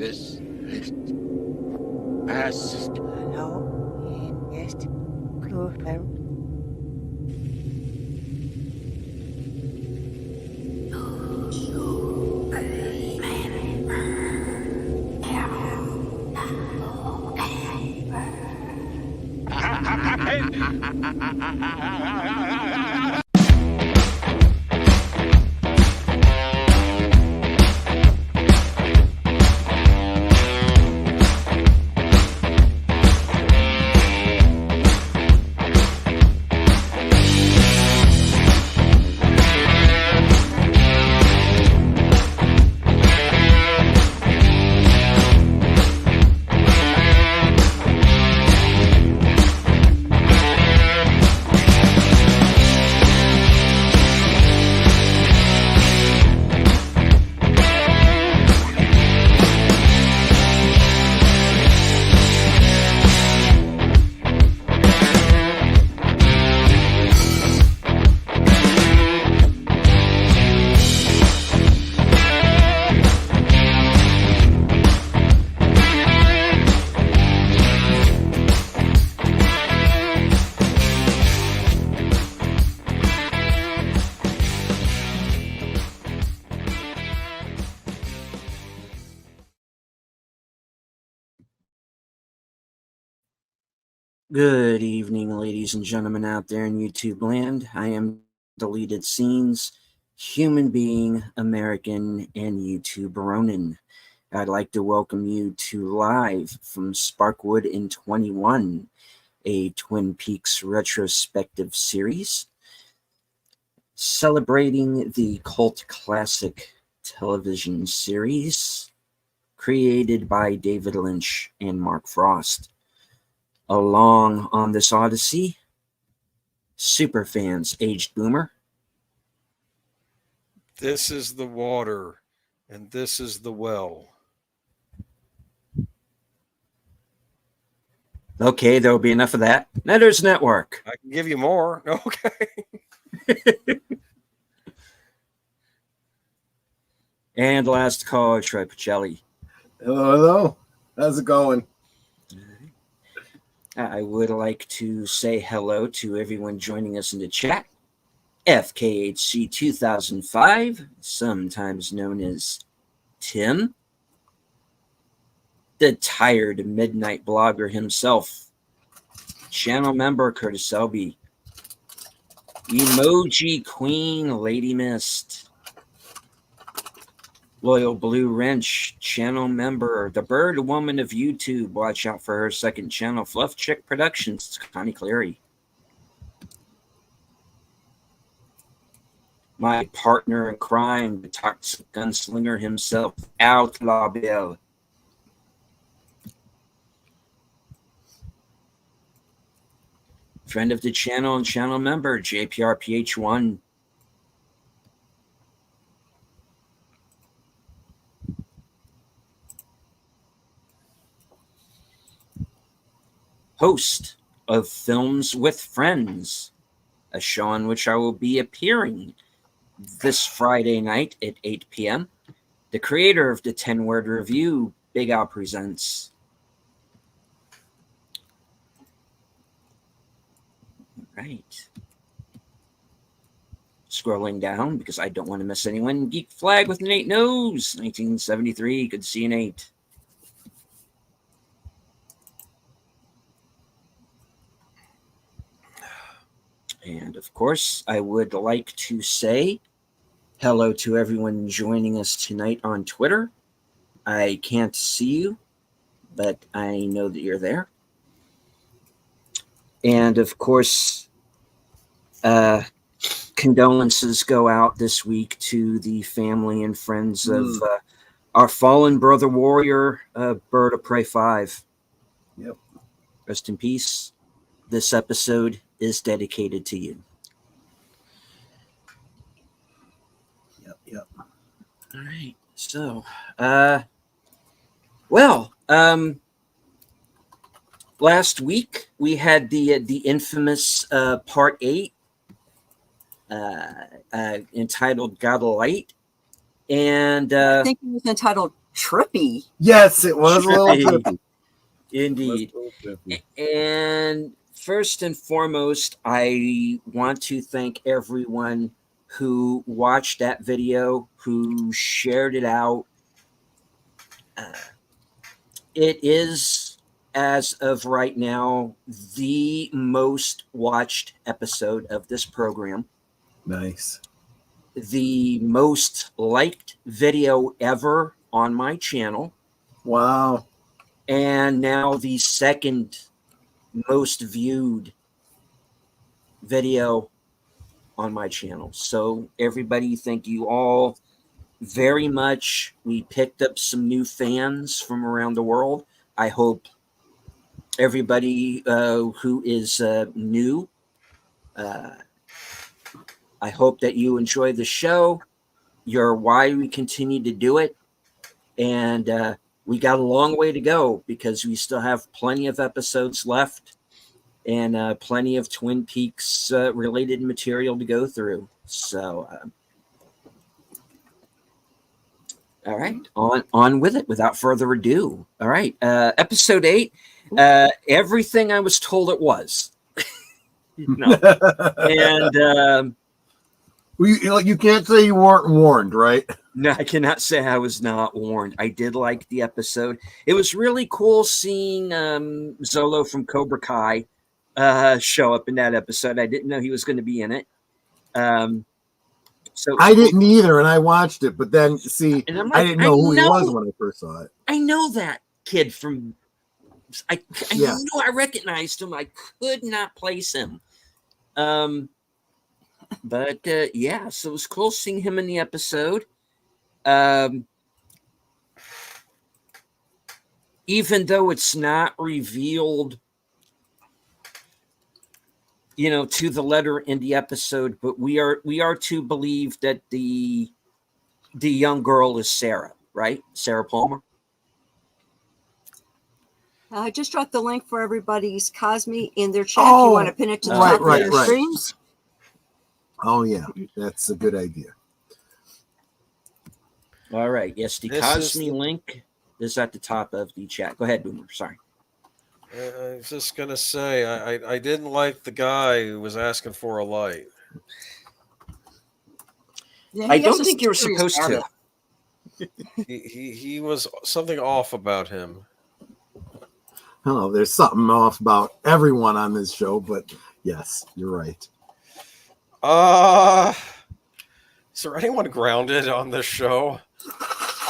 this past. Hello, yes, Clover. Good evening, ladies and gentlemen out there in YouTube land. I am Deleted Scenes, human being, American, and YouTube Ronin. I'd like to welcome you to Live from Sparkwood in 21, a Twin Peaks retrospective series celebrating the cult classic television series created by David Lynch and Mark Frost. Along on this odyssey, superfans Aged Boomer. This is the water, and this is the well. Okay, there'll be enough of that. Netters Network. I can give you more. Okay. And last call, Troy Pacelli. Hello. How's it going? I would like to say hello to everyone joining us in the chat. FKHC 2005, sometimes known as Tim. The tired midnight blogger himself. Channel member Curtis Selby. Emoji Queen Lady Mist. Loyal Blue Wrench, channel member, the Bird Woman of YouTube. Watch out for her second channel, Fluff Chick Productions, Connie Cleary. My partner in crime, the toxic gunslinger himself, Outlaw Bill. Friend of the channel and channel member, JPRPH1. Host of Films with Friends, a show on which I will be appearing this Friday night at 8 p.m. The creator of the 10-word review, Big Al Presents. All right. Scrolling down because I don't want to miss anyone. Geek Flag with Nate Knows, 1973. Good to see you, Nate. And of course, I would like to say hello to everyone joining us tonight on Twitter. I can't see you, but I know that you're there. And of course, condolences go out this week to the family and friends of our fallen brother warrior, Bird of Prey 5. Yep. Rest in peace. This episode is dedicated to you. Yep. All right. So, last week we had the infamous part 8 entitled "God of Light," and I think it was entitled trippy. Yes, it was a little Trippy. trippy. Indeed. It was a little trippy. And first and foremost, I want to thank everyone who watched that video, who shared it out. It is, as of right now, the most watched episode of this program, Nice. the most liked video ever on my channel, Wow. and now the second most viewed video on my channel. So everybody, thank you all very much. We picked up some new fans from around the world. I hope everybody who is new, I hope that you enjoy the show. You're why we continue to do it. And we got a long way to go because we still have plenty of episodes left and plenty of Twin Peaks related material to go through. So, all right, on with it without further ado. All right, episode 8, everything I was told it was. No. And you can't say you weren't warned, right? no, I cannot say I was not warned. I did like the episode. It was really cool seeing Zolo from Cobra Kai show up in that episode. I didn't know he was going to be in it. So I didn't either, and I watched it, but then see, and I'm like, I didn't know who he was when I first saw it. I know that kid from. I Yeah. know I recognized him. I could not place him. But yeah, so it was cool seeing him in the episode. Even though it's not revealed, to the letter in the episode, but we are to believe that the young girl is Sarah, right? Sarah Palmer. I just dropped the link for everybody's Cosme in their chat. If you want to pin it to the top of their streams. Oh yeah, that's a good idea. All right. Yes, the Cosme link is at the top of the chat. Go ahead, Boomer. Sorry. I was just gonna say I didn't like the guy who was asking for a light. Yeah, I don't think you were supposed to. He was something off about him. Oh, there's something off about everyone on this show, but yes, you're right. Is there anyone grounded on this show?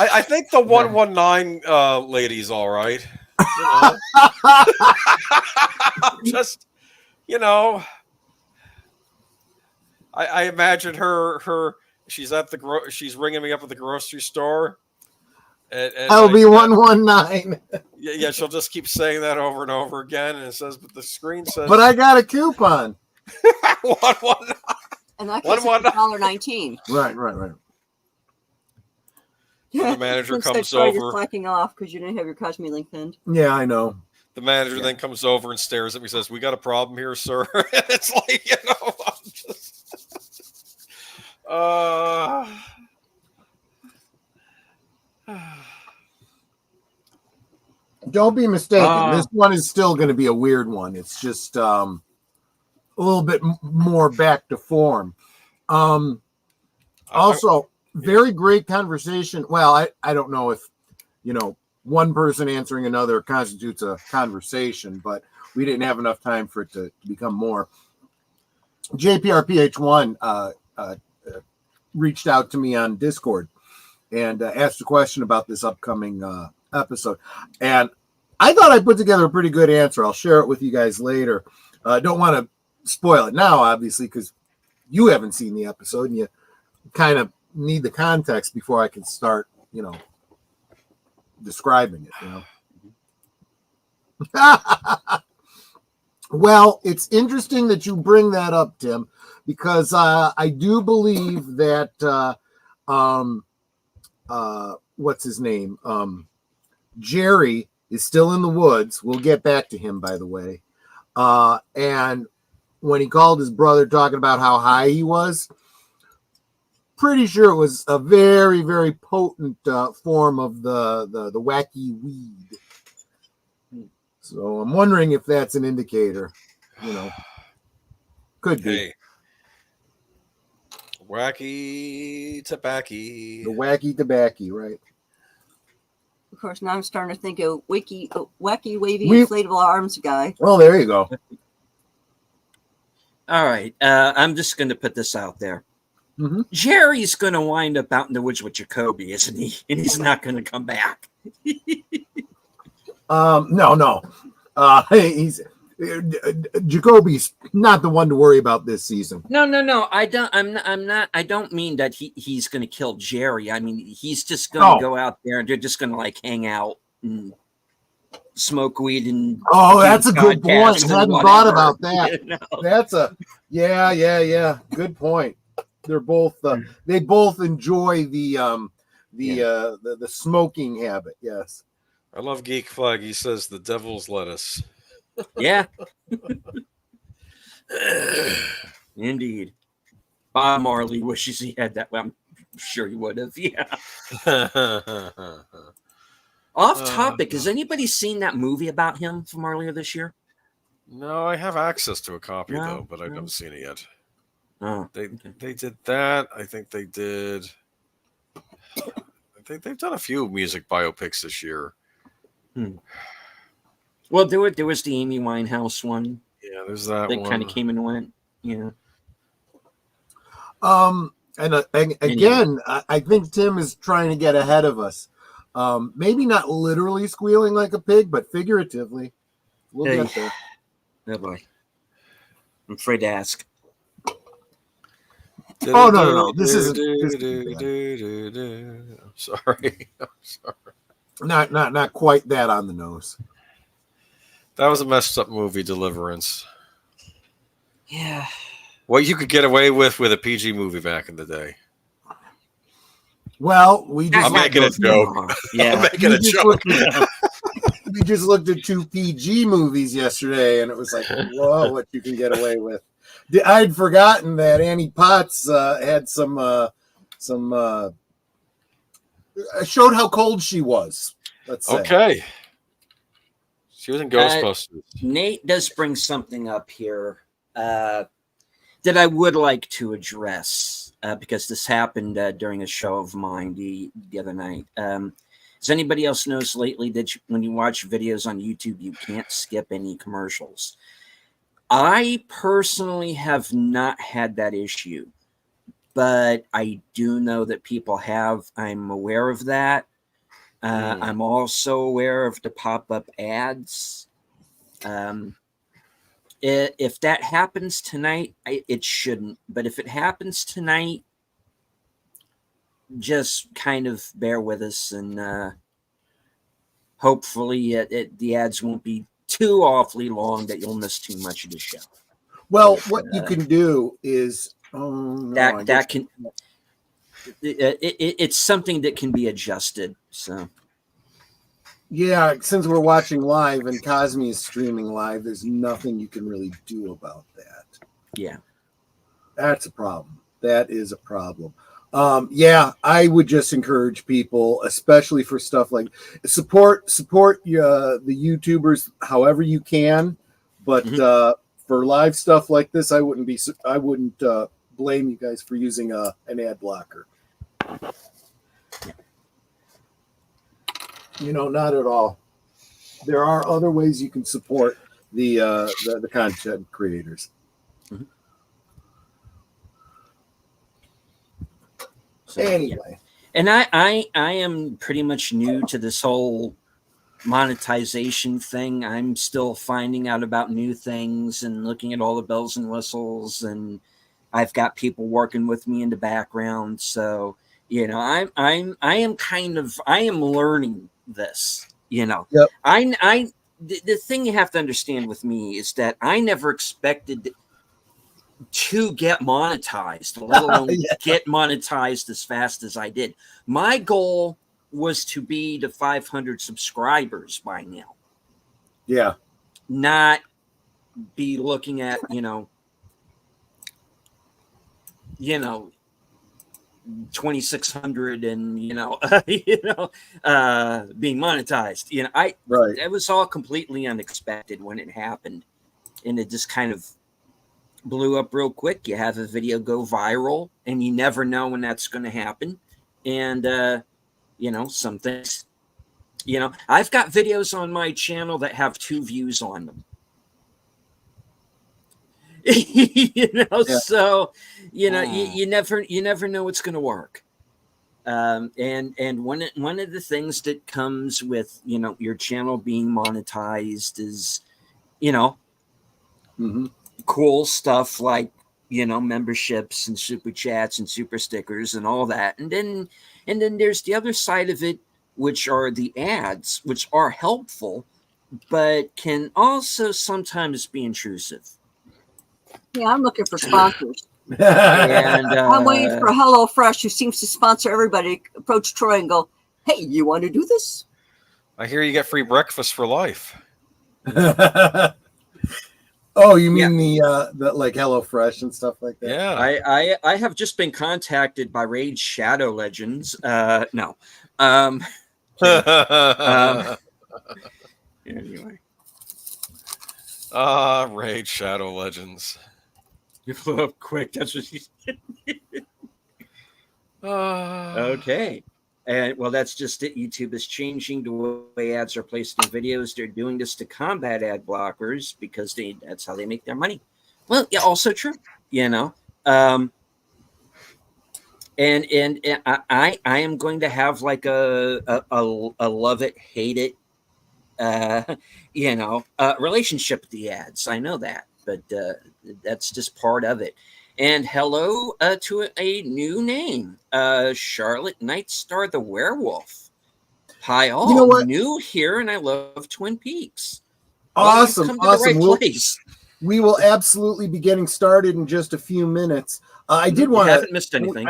I think the 119 lady's all right. Just, I imagine her. She's at she's ringing me up at the grocery store. And I'll be 119. Yeah, she'll just keep saying that over and over again, and it says, but the screen says. But I got a coupon. 119. And that costs $1.19. Right. The manager comes over. over. Slacking off because you didn't have your Cosme link pinned. Yeah, I know. The manager then comes over and stares at me and says, "We got a problem here, sir." And it's like, I'm just... Don't be mistaken. This one is still going to be a weird one. It's just a little bit more back to form. Also, very great conversation. Well, I don't know if, one person answering another constitutes a conversation, but we didn't have enough time for it to become more. JPRPH1 reached out to me on Discord and asked a question about this upcoming episode. And I thought I put together a pretty good answer. I'll share it with you guys later. Don't want to spoil it now, obviously, because you haven't seen the episode and you kind of need the context before I can start, describing it, Well, it's interesting that you bring that up, Tim, because I do believe that what's his name? Jerry is still in the woods. We'll get back to him, by the way. And when he called his brother talking about how high he was, pretty sure it was a very, very potent form of the wacky weed. So I'm wondering if that's an indicator. Could be. Hey. Wacky tobacco. The wacky tobacco, right? Of course, now I'm starting to think of wacky, wavy, We- inflatable arms guy. Well, there you go. All right. I'm just going to put this out there. Mhm. Jerry's going to wind up out in the woods with Jacoby, isn't he? And he's not going to come back. No. He's Jacoby's not the one to worry about this season. No. I don't mean that he's going to kill Jerry. I mean, he's just going to go out there and they're just going to like hang out and smoke weed and. Oh, that's a good point. podcast and Hadn't whatever, thought about that. you know? That's a yeah. Good point. They're both they both enjoy the smoking habit. Yes. I love Geek Flag. He says the devil's lettuce. Yeah. Indeed. Bob Marley wishes he had that. Well, I'm sure he would have. Yeah. Off topic. Has anybody seen that movie about him from earlier this year? No, I have access to a copy No, though, but I've no. never seen it yet. Oh, They did that. I think they did. I think they've done a few music biopics this year. well, there was the Amy Winehouse one Yeah, there's that that one. kind of came and went. Yeah. And again, I think Tim is trying to get ahead of us. Maybe not literally squealing like a pig, but figuratively. We'll get there. Oh boy. I'm afraid to ask. Oh, no. This isn't. I'm sorry. Not quite that on the nose. That was a messed up movie, Deliverance. Yeah. What you could get away with a PG movie back in the day. Well, we just I'm making a joke. Yeah. I'm making a joke. We just looked at 2 PG movies yesterday, and it was like, whoa, what you can get away with. I'd forgotten that Annie Potts had some showed how cold she was. Let's say. Okay. She was in Ghostbusters. Nate does bring something up here that I would like to address because this happened during a show of mine the other night. Does anybody else notice lately that when you watch videos on YouTube, you can't skip any commercials? I personally have not had that issue, but I do know that people have. I'm aware of that. I'm also aware of the pop-up ads. If that happens tonight, it shouldn't. But if it happens tonight, just kind of bear with us, and hopefully the ads won't be too awfully long that you'll miss too much of the show. Well, what you can do is it's something that can be adjusted. So yeah, since we're watching live and Cosme is streaming live, there's nothing you can really do about that. yeah. That's a problem. That is a problem. Yeah, I would just encourage people, especially for stuff like support the YouTubers however you can, but for live stuff like this, I wouldn't blame you guys for using an ad blocker. Not at all. There are other ways you can support the content creators. So, anyway, and I am pretty much new to this whole monetization thing. I'm still finding out about new things and looking at all the bells and whistles, and I've got people working with me in the background. So I am learning this. Yep. The thing you have to understand with me is that I never expected to get monetized, let alone get monetized as fast as I did. My goal was to be to 500 subscribers by now. Yeah. Not be looking at, 2,600 and being monetized. Right. It was all completely unexpected when it happened, and it just kind of blew up real quick. You have a video go viral, and you never know when that's going to happen. And some things, I've got videos on my channel that have 2 views on them. So you never know what's going to work. And one of the things that comes with your channel being monetized is cool stuff like memberships and super chats and super stickers and all that. And then there's the other side of it, which are the ads, which are helpful, but can also sometimes be intrusive. Yeah, I'm looking for sponsors. And I'm waiting for HelloFresh, who seems to sponsor everybody, approach Troy and go, "Hey, you want to do this?" I hear you get free breakfast for life. Oh, you mean the like HelloFresh and stuff like that? Yeah. I have just been contacted by Raid Shadow Legends. No. Anyway. Raid Shadow Legends. You flew up quick. That's what she said. Okay. And well, that's just it. YouTube is changing the way ads are placed in videos. They're doing this to combat ad blockers because that's how they make their money. Well, yeah, also true. And I am going to have like a love it, hate it, relationship with the ads. I know that, but that's just part of it. And hello to a new name, Charlotte Nightstar the Werewolf. Hi all, new here, and I love Twin Peaks. Awesome, awesome. Place. We will absolutely be getting started in just a few minutes. I did want to haven't missed anything.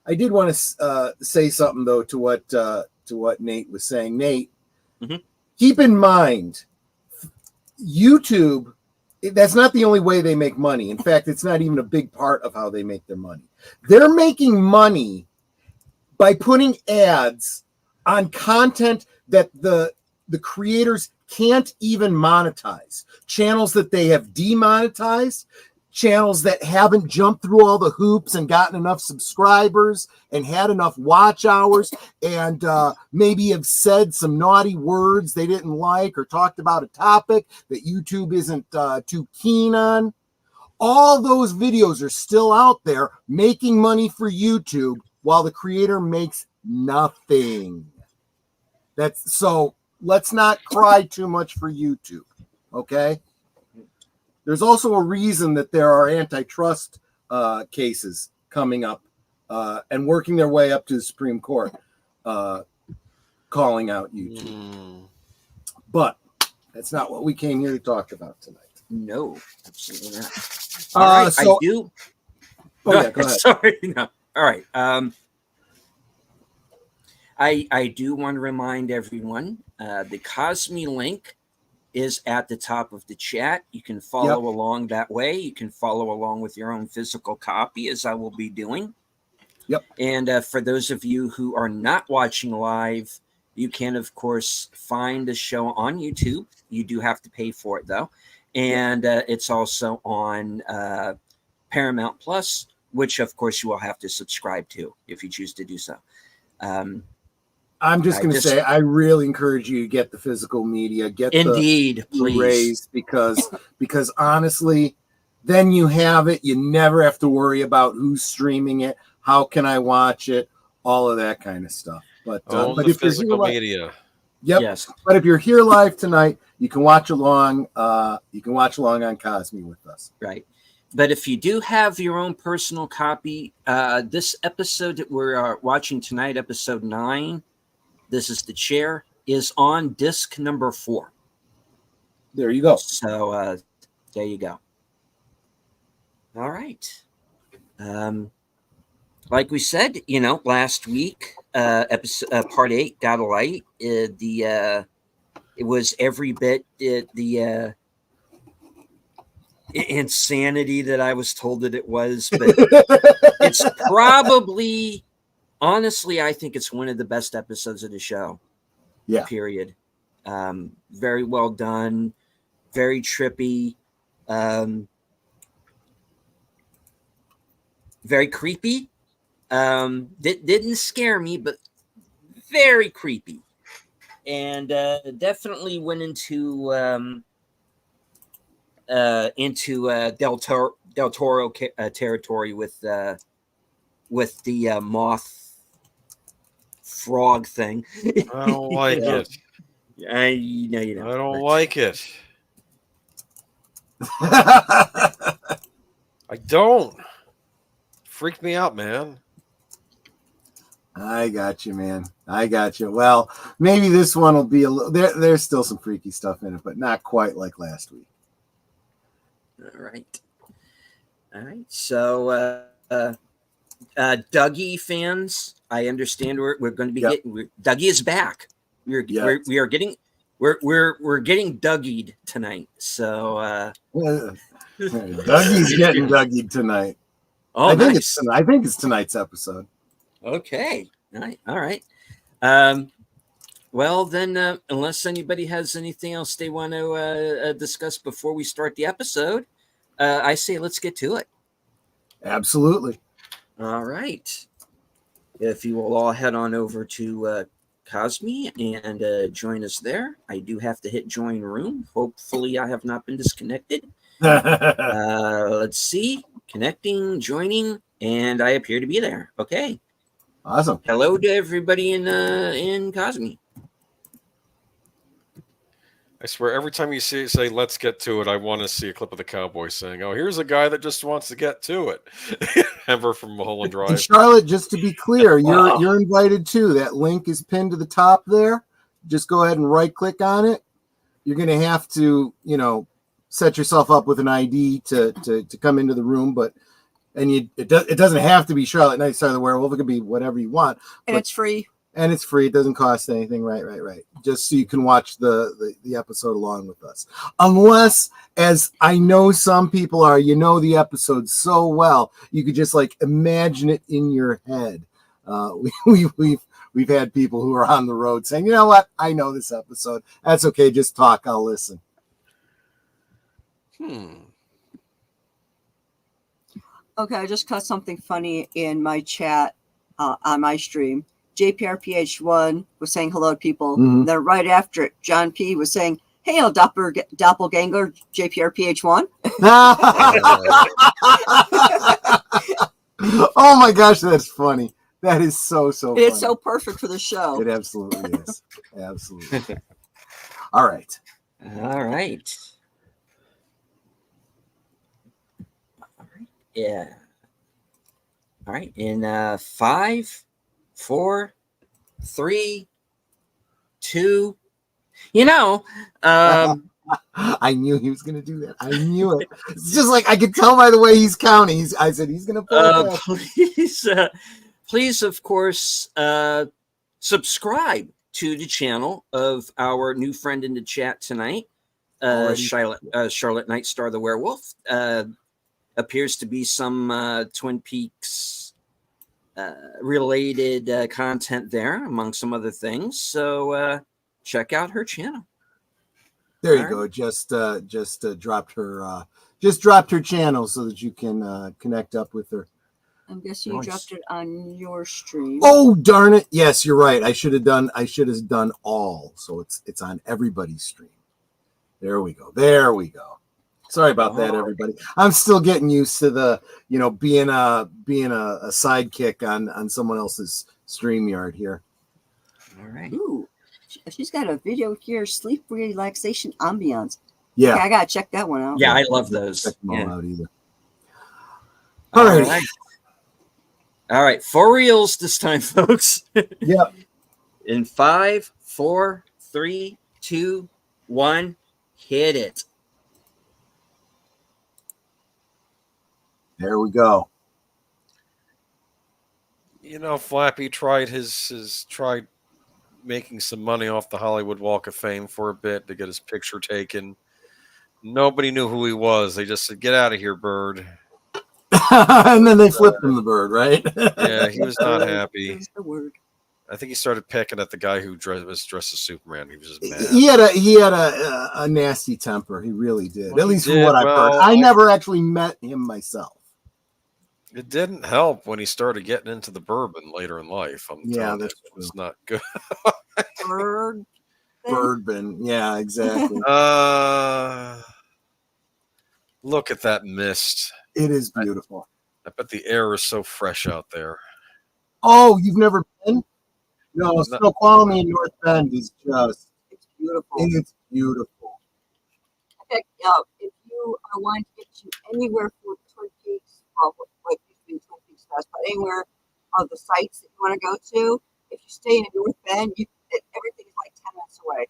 I did want to say something though to what Nate was saying. Nate, keep in mind, YouTube. That's not the only way they make money. In fact, it's not even a big part of how they make their money. They're making money by putting ads on content that the creators can't even monetize. Channels that they have demonetized, channels that haven't jumped through all the hoops and gotten enough subscribers and had enough watch hours and maybe have said some naughty words they didn't like or talked about a topic that YouTube isn't too keen on. All those videos are still out there making money for YouTube while the creator makes nothing. So let's not cry too much for YouTube, okay? There's also a reason that there are antitrust cases coming up and working their way up to the Supreme Court, calling out YouTube. But that's not what we came here to talk about tonight. No, absolutely not. All right, so, I do. Go ahead. Sorry, no. All right. I do want to remind everyone the Cosme link is at the top of the chat. You can follow along that way. You can follow along with your own physical copy, as I will be doing. Yep. And for those of you who are not watching live, you can, of course, find the show on YouTube. You do have to pay for it, though. And it's also on Paramount Plus, which, of course, you will have to subscribe to if you choose to do so. I'm just going to say, I really encourage you to get the physical media, get the Blu-rays, because honestly, then you have it. You never have to worry about who's streaming it, how can I watch it, all of that kind of stuff. But if you're here media, yes. But if you're here live tonight, you can watch along. You can watch along on Cosme with us. Right. But if you do have your own personal copy, this episode that we're watching tonight, episode 9. This is the chair, is on disc number 4. There you go. So there you go. All right. Like we said, last week, episode part 8 got a light. It was every bit the insanity that I was told that it was, but it's probably honestly, I think it's one of the best episodes of the show. Yeah. Period. Very well done. Very trippy. Very creepy. Didn't scare me, but very creepy. And definitely went into Del Toro territory with the moth frog thing. I don't like it. You know you I don't. don't like it. I don't. Freaked me out, man. I got you, man. I got you. Well, maybe this one will be a little. There's still some freaky stuff in it, but not quite like last week. All right. So, Dougie fans, I understand we're going to be getting. Dougie is back. We're getting Dougied tonight. So, Dougie's getting Dougied tonight. Oh, I think nice. I think it's tonight's episode. Okay. All right. Well, then, unless anybody has anything else they want to discuss before we start the episode, I say let's get to it. Absolutely. All right. If you will all head on over to Cosme and join us there. I do have to hit join room. Hopefully, I have not been disconnected. Let's see. Connecting, joining, and I appear to be there. Okay. Awesome. Hello to everybody in Cosme. I swear, every time you say "let's get to it," I want to see a clip of the cowboy saying, "Oh, here's a guy that just wants to get to it." Ever from Mulholland Drive. And Charlotte, just to be clear, you're invited too. That link is pinned to the top there. Just go ahead and right click on it. You're going to have to, set yourself up with an ID to come into the room, it doesn't have to be Charlotte Nightstar the Werewolf. It could be whatever you want, and it's free. And it's free. It doesn't cost anything. Right. Just so you can watch the episode along with us. Unless, as I know some people are, the episode so well, you could just imagine it in your head. We've had people who are on the road saying, "You know what? I know this episode. That's okay. Just talk. I'll listen." Okay, I just caught something funny in my chat on my stream. JPRPH1 was saying hello to people. Mhm. Then right after it, John P was saying, "Hail, doppelganger, JPRPH1." Oh my gosh, that's funny. That is so funny. It's so perfect for the show. It absolutely is. Absolutely. All right. Yeah. All right. In 5, 4, 3, 2. I knew he was going to do that. I knew it. It's just I could tell by the way he's counting. I said he's going to pull it. Please, of course, subscribe to the channel of our new friend in the chat tonight, Charlotte Nightstar the Werewolf. Appears to be some Twin Peaks related content there, among some other things. So check out her channel. There you go. Just dropped her channel so that you can connect up with her. I'm guessing you dropped it on your stream. Oh darn it! Yes, you're right. I should have done all. So it's on everybody's stream. There we go. Sorry about that, everybody. I'm still getting used to the being a sidekick on someone else's StreamYard here. All right. Ooh, she's got a video here, sleep relaxation ambiance. Yeah, okay, I gotta check that one out. Yeah, I love those. Check them all out either. All right. All right, for reals this time, folks. Yep. In 5, 4, 3, 2, 1, hit it. There we go. Flappy tried making some money off the Hollywood Walk of Fame for a bit to get his picture taken. Nobody knew who he was. They just said, "Get out of here, bird." And then they flipped him the bird, right? Yeah, he was not happy. Is the word. I think he started picking at the guy who was dressed as Superman. He was just mad. He had a nasty temper. He really did. Well, At he least from did. what I've heard. Well, I never actually met him myself. It didn't help when he started getting into the bourbon later in life. Yeah, It that's was true. not good. Bird. Birdman. Yeah, exactly. Look at that mist. It is beautiful. I bet the air is so fresh out there. Oh, you've never been? No, No. Snoqualmie in North Bend is just, It's beautiful. it's beautiful. In fact, if you are wanting to get to anywhere for Twin Peaks, well, like between Twin Peaks Fest, but anywhere of the sites that you want to go to, if you stay in North Bend, everything is like 10 minutes away.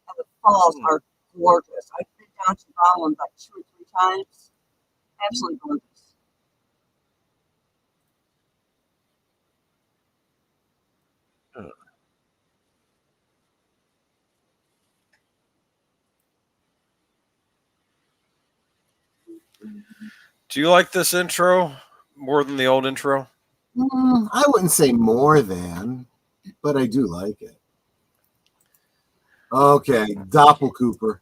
And the falls are gorgeous. I've been down to Ballin like 2 or 3 times. Absolutely gorgeous. Do you like this intro more than the old intro? I wouldn't say more than, but I do like it. Okay, Doppelcooper.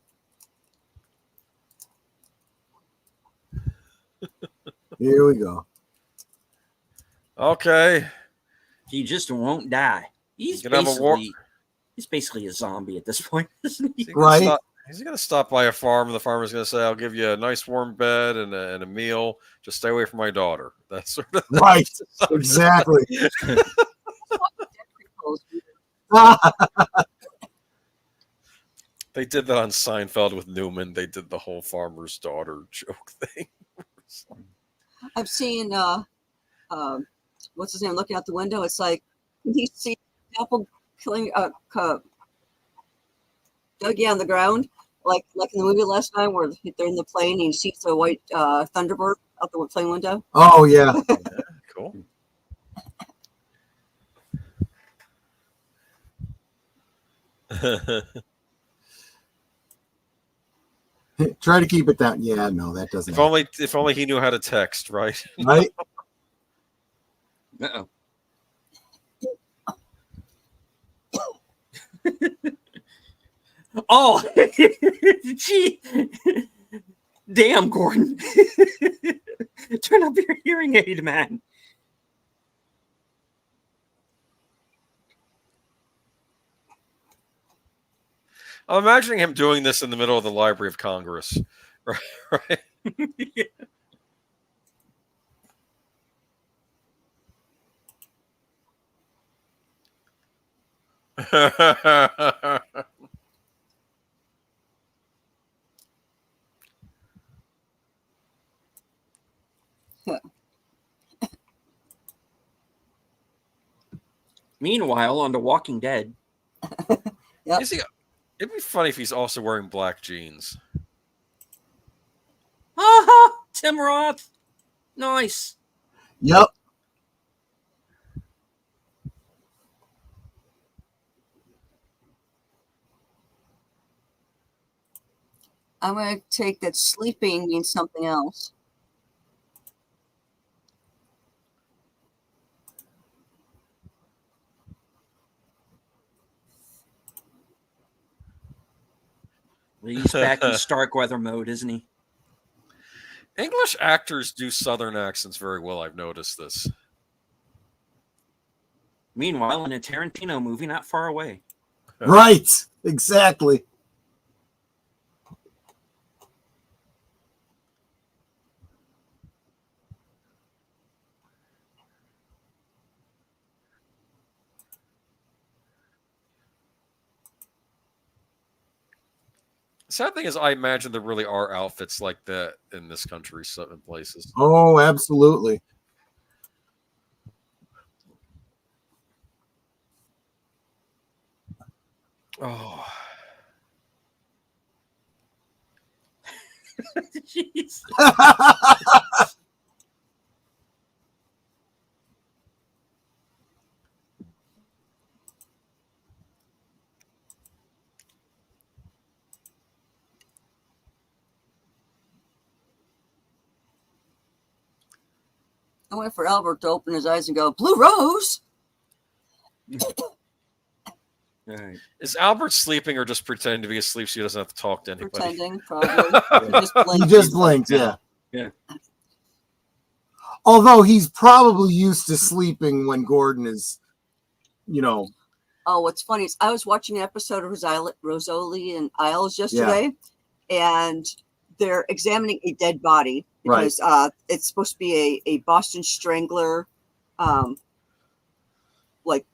Here we go. Okay. He just won't die. He's You can have a war- basically a zombie at this point, isn't he? Right. He's going to stop by a farm, and the farmer's going to say, I'll give you a nice warm bed and a meal. Just stay away from my daughter. That's sort of Right. Exactly. They did that on Seinfeld with Newman. They did the whole farmer's daughter joke thing. I've seen what's his name looking out the window. It's like he sees apple killing Dougie on the ground, like in the movie last night where they're in the plane and he sees a white Thunderbird out the plane window. Oh, yeah. Cool. Try to keep it down. Yeah, no, that doesn't. If only he knew how to text, right? Right? Uh-oh. Oh, gee. Damn, Gordon. Turn up your hearing aid, man. I'm imagining him doing this in the middle of the Library of Congress. Right? Meanwhile, on The Walking Dead. Yep. It'd be funny if he's also wearing black jeans. Tim Roth. Nice. Yep. I'm going to take that sleeping means something else. He's back in Starkweather mode, isn't he? English actors do Southern accents very well. I've noticed this. Meanwhile, in a Tarantino movie not far away. Right. Exactly. Sad thing is, I imagine there really are outfits like that in this country, certain places. Oh, absolutely. Oh, Jeez. I went for Albert to open his eyes and go, Blue Rose? All right. Is Albert sleeping or just pretending to be asleep so he doesn't have to talk to anybody? Pretending, probably. He just blinked, yeah. Yeah. Although he's probably used to sleeping when Gordon is, you know. Oh, what's funny is I was watching an episode of Rosoli and Isles yesterday, and they're examining a dead body because it's supposed to be a Boston Strangler, like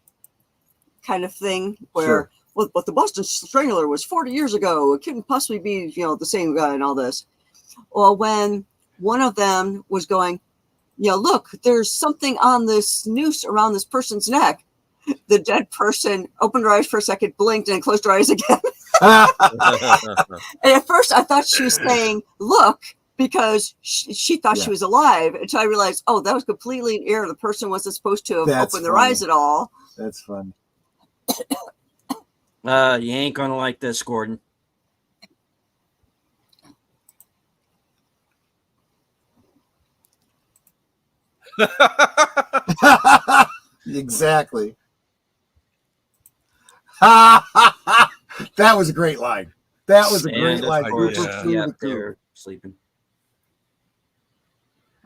kind of thing where what the Boston Strangler was 40 years ago. It couldn't possibly be, the same guy and all this. Well, when one of them was going, look, there's something on this noose around this person's neck. The dead person opened her eyes for a second, blinked, and closed her eyes again. And at first, I thought she was saying, look, because she thought she was alive, until I realized, oh, that was completely in error. The person wasn't supposed to have opened their eyes at all. That's fun. You ain't gonna like this, Gordon. Exactly. That was a great line. That was a great line. Yeah, they're sleeping.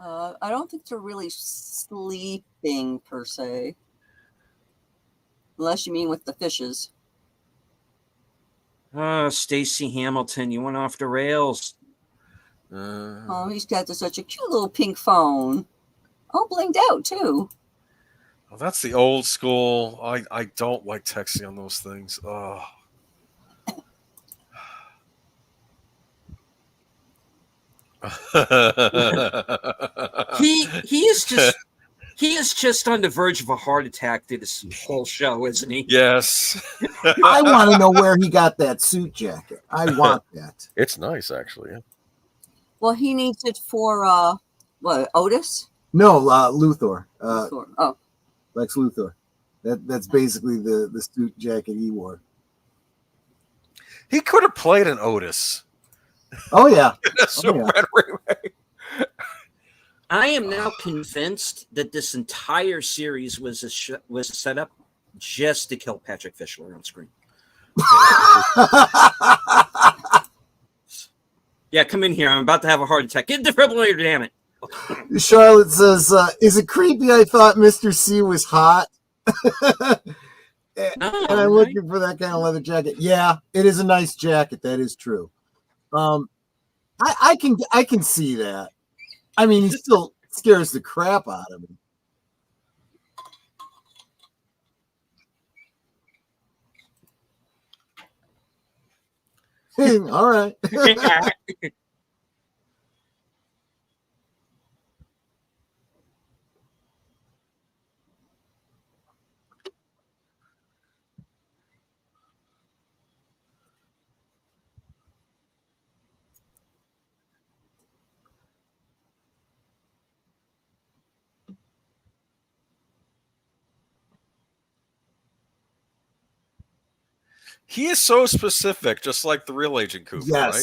I don't think they're really sleeping per se, unless you mean with the fishes. Stacy Hamilton, you went off the rails. Oh, he's got such a cute little pink phone. All blinged out too. Well, that's the old school. I don't like texting on those things. Oh. he is just on the verge of a heart attack through this whole show, isn't he? Yes. I want to know where he got that suit jacket. I want that. It's nice, actually. Yeah. Well, he needs it for what, Otis? No, Luthor. Oh, Lex Luthor. That's basically the suit jacket he wore. He could have played an Otis. Oh yeah. I am now convinced that this entire series was set up just to kill Patrick Fischler on screen. Yeah, come in here. I'm about to have a heart attack. Get the defibrillator, damn it. Charlotte says, is it creepy? I thought Mr. C was hot. And I'm looking for that kind of leather jacket. Yeah, it is a nice jacket. That is true. I can see that. I mean, he still scares the crap out of me. All right. He is so specific, just like the real Agent Cooper, Yes.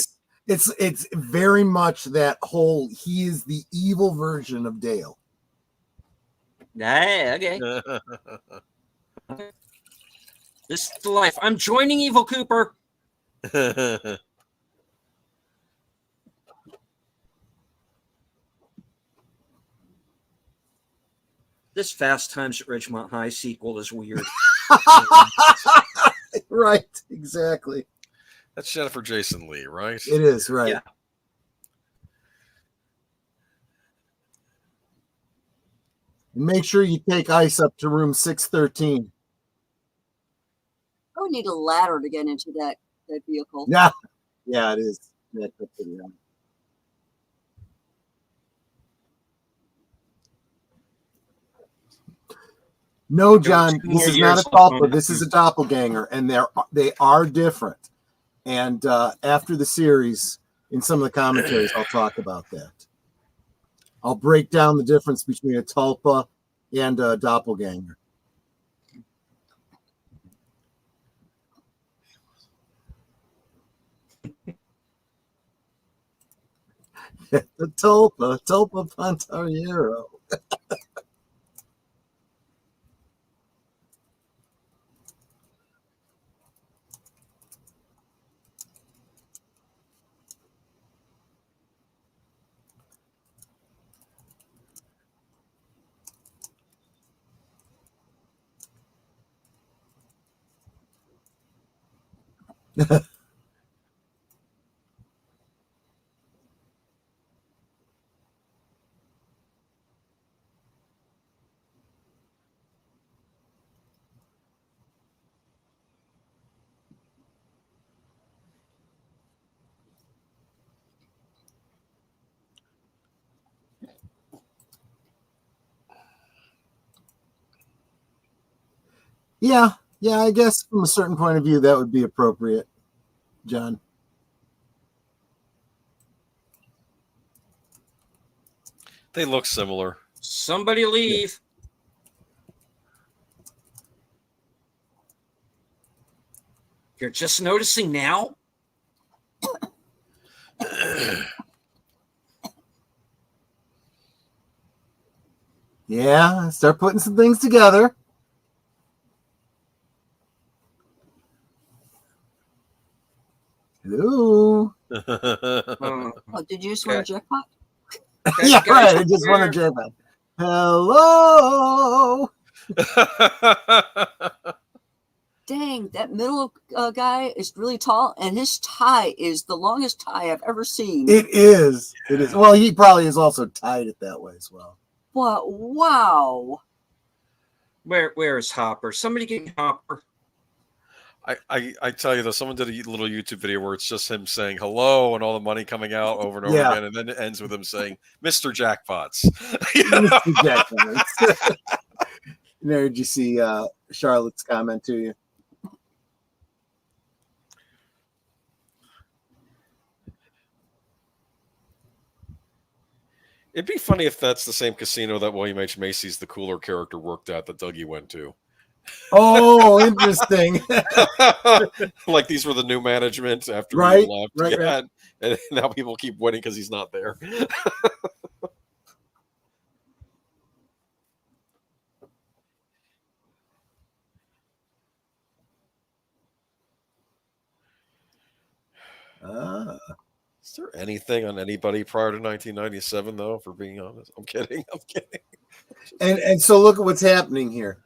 right? It's very much that whole, he is the evil version of Dale. Hey, okay. This is the life. I'm joining Evil Cooper. This Fast Times at Ridgemont High sequel is weird. Right, exactly. That's Jennifer Jason Leigh, right? It is, right. Yeah. And make sure you take Ice up to room 613. I would need a ladder to get into that vehicle. Yeah, it is. Yeah, no, John, this is not a Tulpa. This is a doppelganger, and they are different. And after the series, in some of the commentaries, I'll talk about that. I'll break down the difference between a Tulpa and a doppelganger. The Tulpa Pantariero. Yeah, yeah, I guess from a certain point of view that would be appropriate, John. They look similar. Somebody leave. You're just noticing now? Yeah, start putting some things together. Hello. Uh, Oh, did you just win a Okay. jackpot? Yeah, guys right. I over just want to there. jackpot. Hello. Dang, that middle guy is really tall, and his tie is the longest tie I've ever seen. It is. It is. Well, he probably is also tied it that way as well. But wow. Where is Hopper? Somebody get me Hopper. I tell you though, someone did a little YouTube video where it's just him saying hello and all the money coming out over and over Yeah. again, and then it ends with him saying "Mr. Jackpots." Mr. Jackpots. There, did you see Charlotte's comment to you? It'd be funny if that's the same casino that William H. Macy's the cooler character worked at that Dougie went to. Oh, interesting. Like these were the new management after Right, he left. right, Yeah, right. and now people keep winning because he's not there. Ah. Is there anything on anybody prior to 1997 though? For being honest, I'm kidding. I'm kidding. And so look at what's happening here.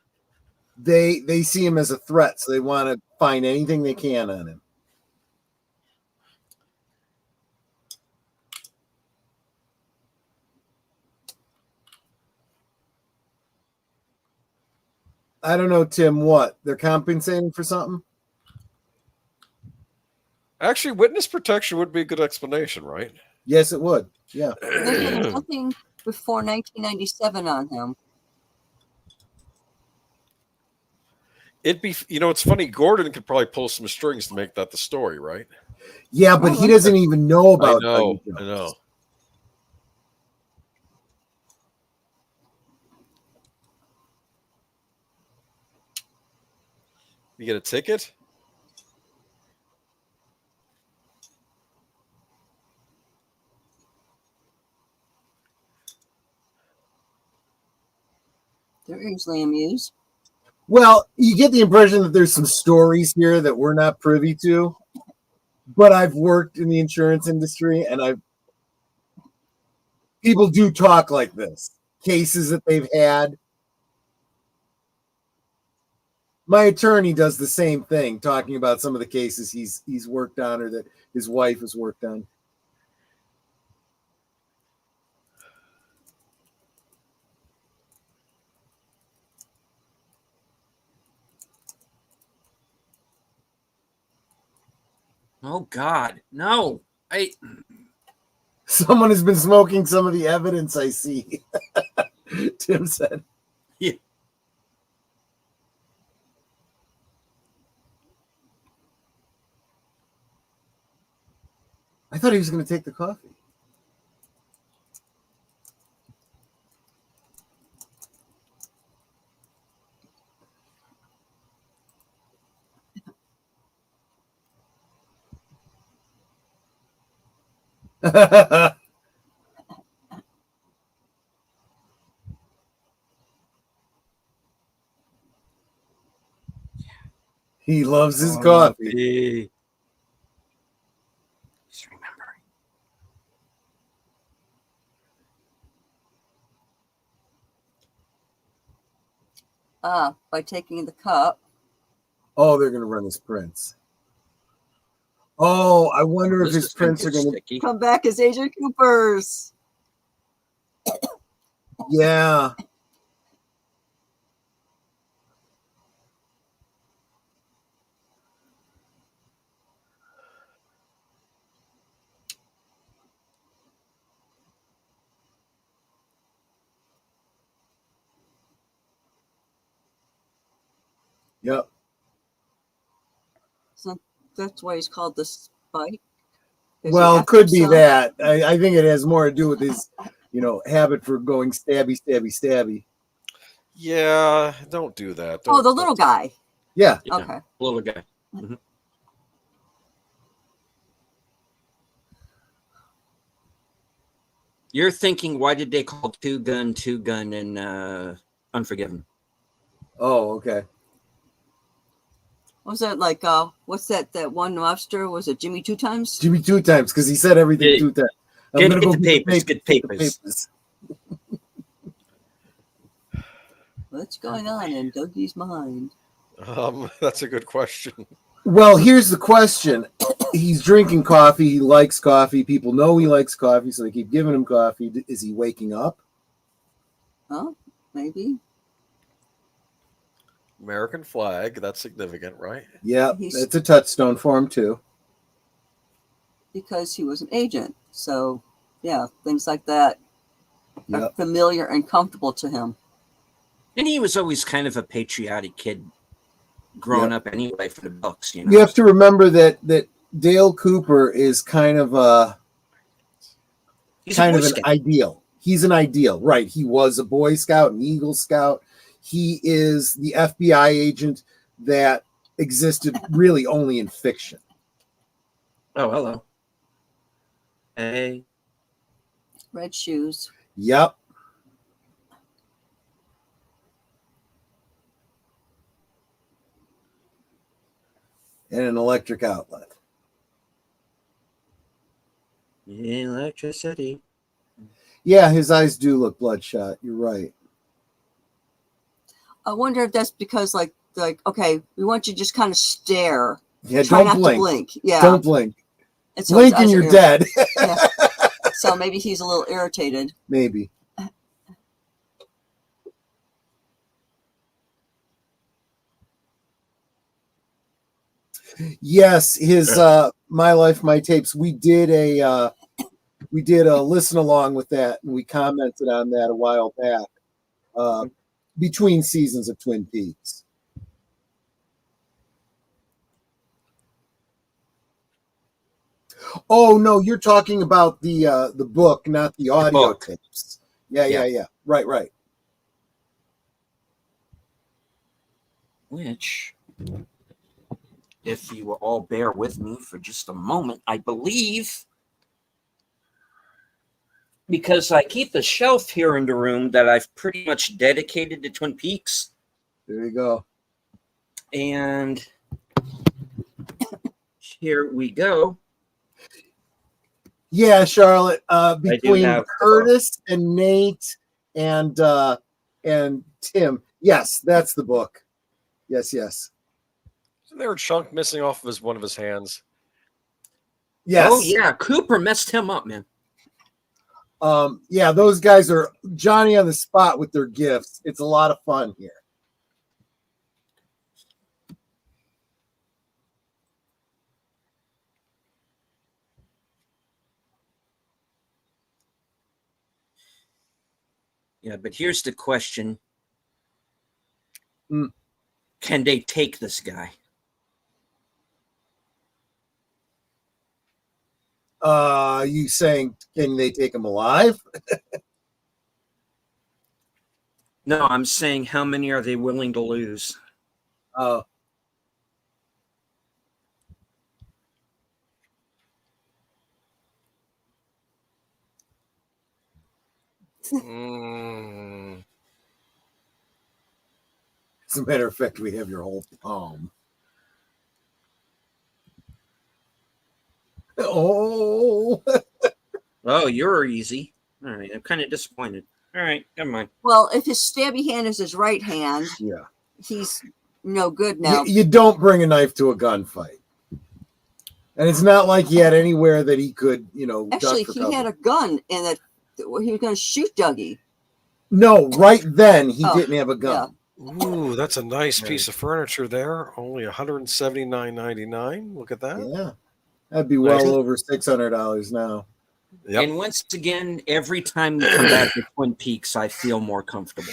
They see him as a threat, so they want to find anything they can on him. I don't know, Tim, what? They're compensating for something? Actually, witness protection would be a good explanation, right? Yes, it would. Yeah. There's nothing before 1997 on him. It'd be, it's funny. Gordon could probably pull some strings to make that the story, right? Yeah, but he doesn't even know about I know. Dougie Jones. I know. You get a ticket? They're easily amused. Well, you get the impression that there's some stories here that we're not privy to. But I've worked in the insurance industry, and people do talk like this. Cases that they've had. My attorney does the same thing, talking about some of the cases he's worked on or that his wife has worked on. Oh God, no! Someone has been smoking some of the evidence, I see. Tim said. Yeah. I thought he was going to take the coffee. He loves his coffee. Just remembering. By taking the cup. Oh, they're going to run his prints. Oh, I wonder if This his is gonna prints are get going to. sticky. Come back as Agent Cooper's. Yeah. Yep. So that's why he's called the Spike. 'Cause he Well, it effed could be himself. that. I think it has more to do with his, habit for going stabby, stabby, stabby. Yeah, don't do that. Oh, Don't, the little guy. Yeah. Yeah, Okay. little guy. Mhm. You're thinking, why did they call Two Gun in Unforgiven? Oh, okay. What was that like? What's that? That one mobster was it Jimmy Two Times? Jimmy 2 times because he said everything Yeah. 2 times. I'm Get gonna go the get papers. Get the papers. What's going on in Dougie's mind? that's a good question. Well, here's the question. He's drinking coffee. He likes coffee. People know he likes coffee, so they keep giving him coffee. Is he waking up? Oh, maybe. American flag. That's significant, right? Yeah, He's- it's a touchstone for him too. Because he was an agent. So, yeah, things like that are Yep. familiar and comfortable to him. And he was always kind of a patriotic kid growing up anyway for the books, you know. You have to remember that Dale Cooper is kind of He's kind a of Boy an Scout. ideal. He's an ideal, right? He was a Boy Scout, an Eagle Scout. He is the FBI agent that existed really only in fiction. Oh, hello. Hey. Red shoes. Yep. And an electric outlet. Electricity. Yeah, his eyes do look bloodshot. You're right. I wonder if that's because like okay, we want you to just kind of stare. Yeah, Try don't not blink. to blink. Yeah. Don't blink. And so his Blink and eyes are you're dead. Yeah. So maybe he's a little irritated. Maybe. Yes, his My Life, My Tapes. We did a listen along with that, and we commented on that a while back. Between seasons of Twin Peaks. Oh no, you're talking about the book, not the audio book. tapes. Yeah. Right. Which, if you will all bear with me for just a moment, I believe, because I keep a shelf here in the room that I've pretty much dedicated to Twin Peaks, There you go. and here we go. Yeah, Charlotte. Between have- Curtis and Nate and Tim. Yes, that's the book. Yes. Isn't there a chunk missing off of one of his hands? Yes. Oh yeah, Cooper messed him up, man. Yeah, those guys are Johnny on the spot with their gifts. It's a lot of fun here. Yeah, but here's the question. Mm. Can they take this guy? You saying can they take him alive? No, I'm saying how many are they willing to lose? Mm, As a matter of fact, we have your whole palm. Oh, Oh, you're easy. All right, I'm kind of disappointed. All right, never mind. Well, if his stabby hand is his right hand, yeah. he's no good now. You don't bring a knife to a gunfight. And it's not like he had anywhere that he could, duck Actually, for he cover. had a gun and that he was going to shoot Dougie. No, right then he Oh, didn't have a gun. Ooh, that's a nice Right. piece of furniture there. Only $179.99. Look at that. Yeah. That'd be Nice. well over $600 now. Yep. And once again, every time we come back to Twin Peaks, I feel more comfortable.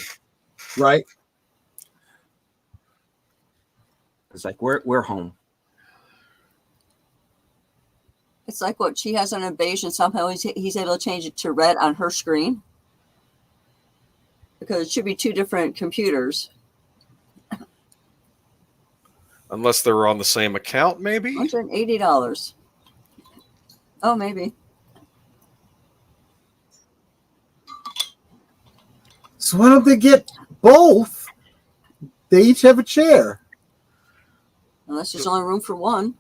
Right? It's like we're home. It's like what she has on Invasion. Somehow he's able to change it to red on her screen because it should be two different computers. Unless they're on the same account, maybe. $180. Oh, maybe. So why don't they get both? They each have a chair. Unless there's only room for one.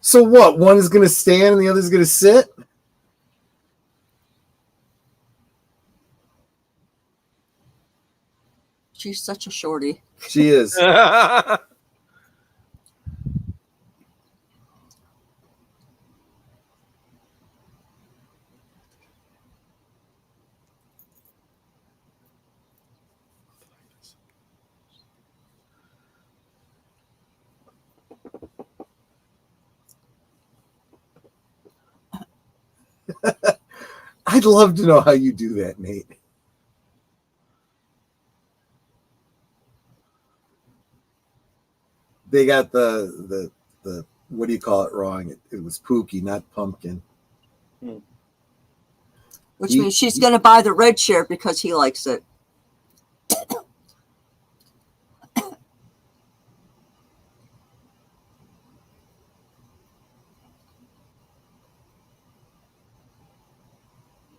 So what? One is going to stand and the other is going to sit? She's such a shorty. She is. I'd love to know how you do that, Nate. They got the what do you call it wrong? It was Pookie, not Pumpkin. Which means she's going to buy the red chair because he likes it.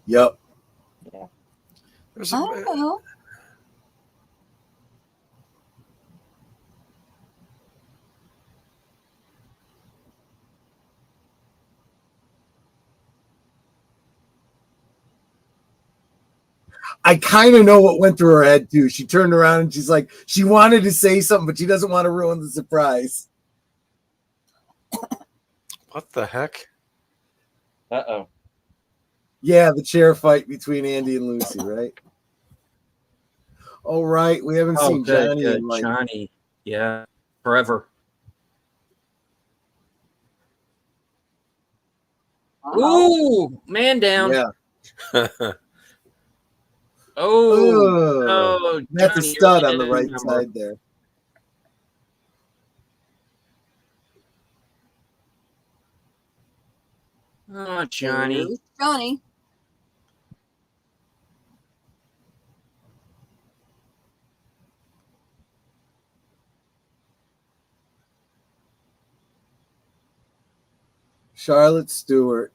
Yep. There's I don't know. I kind of know what went through her head too. She turned around and she's like, she wanted to say something, but she doesn't want to ruin the surprise. What the heck? Uh-oh. Yeah, the chair fight between Andy and Lucy, right? Oh, right. We haven't seen Johnny in like Johnny. Yeah. Forever. Ooh, man down. yeah. Oh, That's a Johnny, stud you're on the in right number. side there. Oh, Johnny. Here's Johnny. Charlotte Stewart.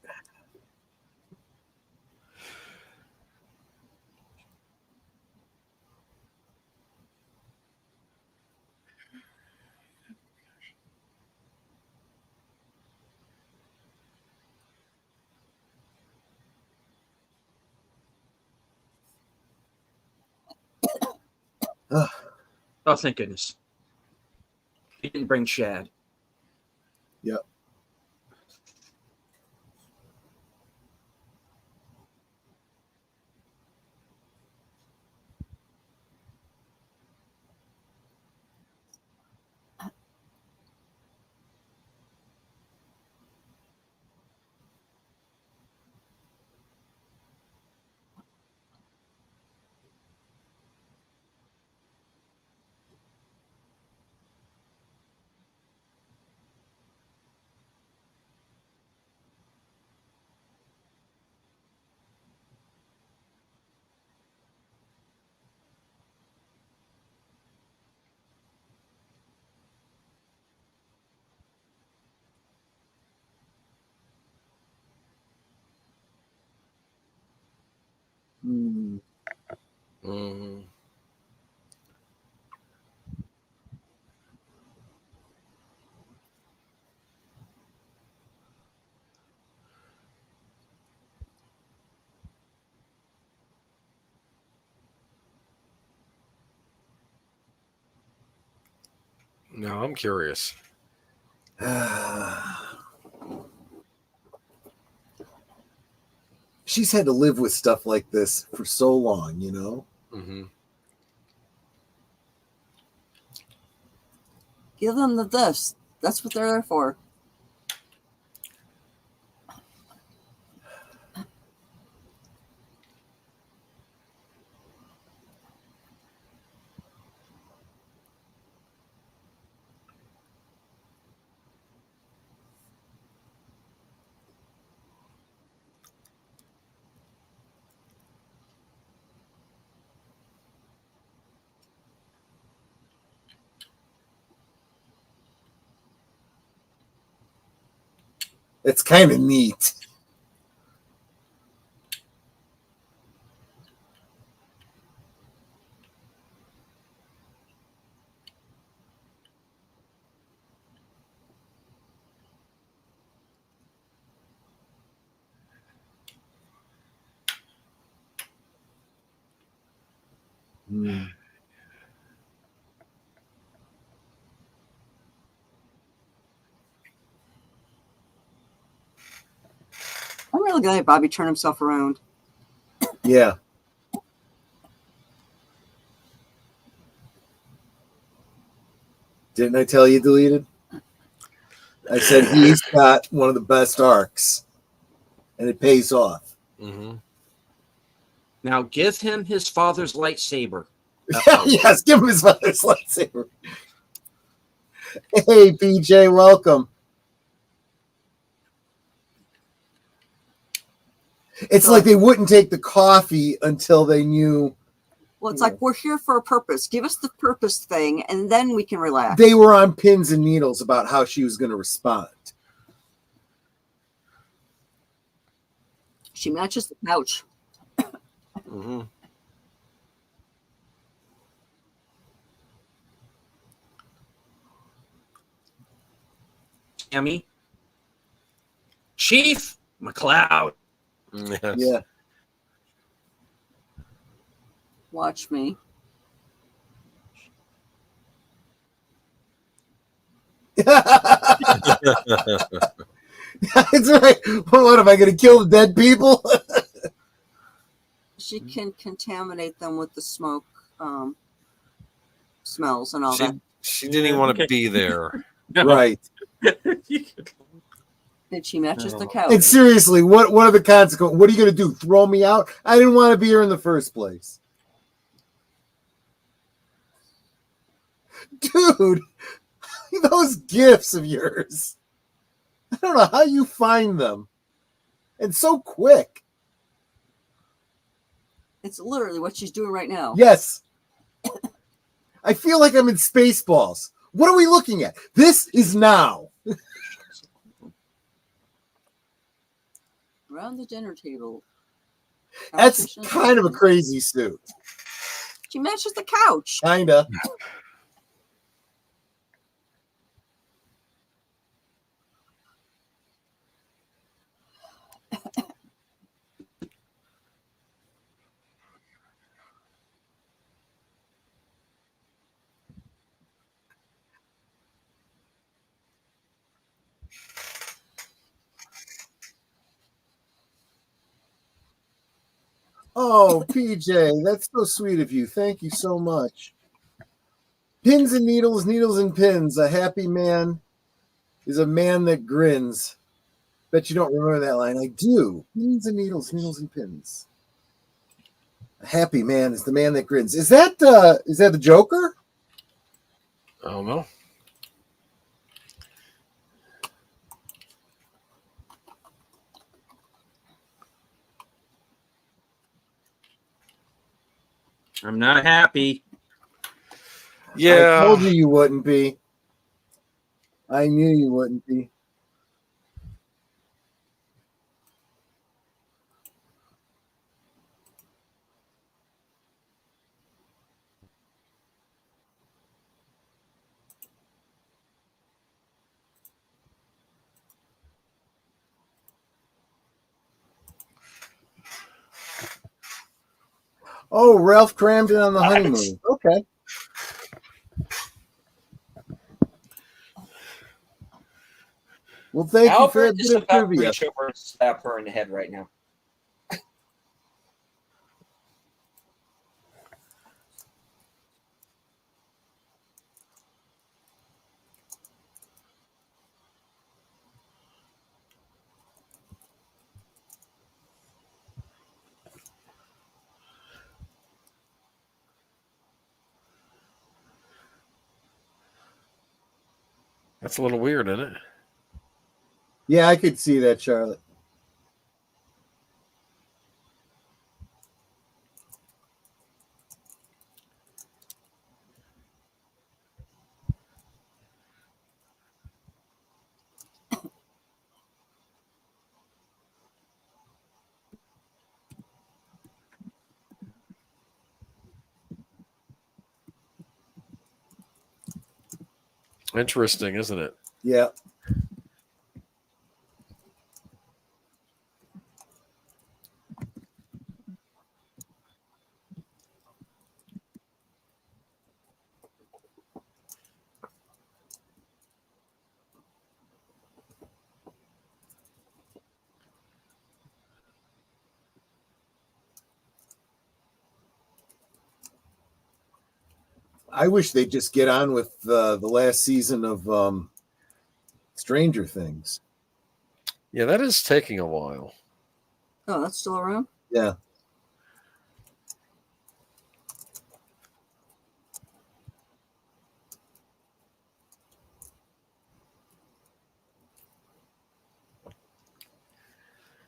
Oh, thank goodness. He didn't bring Shad. Yep. Hmm. Mhm. Now I'm curious. She's had to live with stuff like this for so long, you know? Mm-hmm. Give them the this. That's what they're there for. It's kind of neat. Hmm. I'm really glad Bobby turned himself around. Yeah. Didn't I tell you, Deleted? I said he's got one of the best arcs, and it pays off. Mm-hmm. Now give him his father's lightsaber. Yes, give him his mother's lightsaber. Hey, PJ, welcome. It's like they wouldn't take the coffee until they knew. Well, it's like we're here for a purpose. Give us the purpose thing, and then we can relax. They were on pins and needles about how she was going to respond. She matches the couch. Mm-hmm. Tammy. Chief McLeod. Yes. Yeah. Watch me. It's right. Well, what am I going to kill the dead people? She can contaminate them with the smoke smells and all that. She didn't even want to be there. Right. And she matches the couch. And seriously, what are the consequences? What are you going to do? Throw me out? I didn't want to be here in the first place. Dude, those gifts of yours. I don't know how you find them. And so quick. It's literally what she's doing right now. Yes. I feel like I'm in Spaceballs. What are we looking at? This is now. Around the dinner table. That's kind of a crazy suit. She matches the couch. Kinda. Oh, PJ, that's so sweet of you. Thank you so much. Pins and needles, needles and pins. A happy man is a man that grins. Bet you don't remember that line. I do. Pins and needles, needles and pins. A happy man is the man that grins. Is that the Joker? I don't know. I'm not happy. Yeah. I told you you wouldn't be. I knew you wouldn't be. Oh, Ralph crammed it on the honeymoon. Okay. Well, thank you for Albert that is bit of about to trivia. reach over and slap her in the head right now. That's a little weird, isn't it? Yeah, I could see that, Charlotte. Interesting, isn't it? Yeah. I wish they'd just get on with the last season of Stranger Things. Yeah, that is taking a while. Oh, that's still around? Yeah.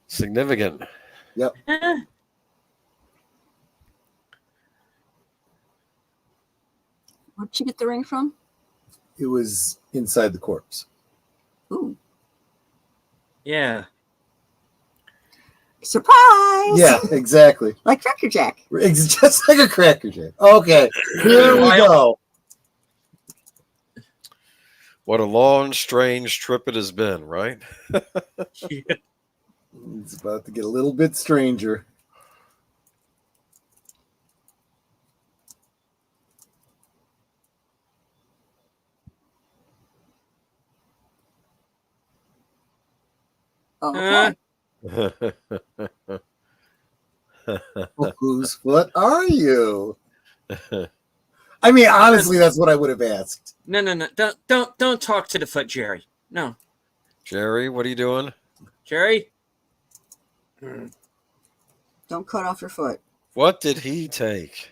Significant. Yep. Where'd she get the ring from? It was inside the corpse. Ooh. Yeah. Surprise! Yeah, exactly. Like Cracker Jack. It's just like a Cracker Jack. Okay, here we go. What a long, strange trip it has been, right? It's about to get a little bit stranger. Okay. Whose foot are you? I mean, honestly, that's what I would have asked. No. Don't talk to the foot, Jerry. No, Jerry, what are you doing? Jerry. Don't cut off your foot. What did he take?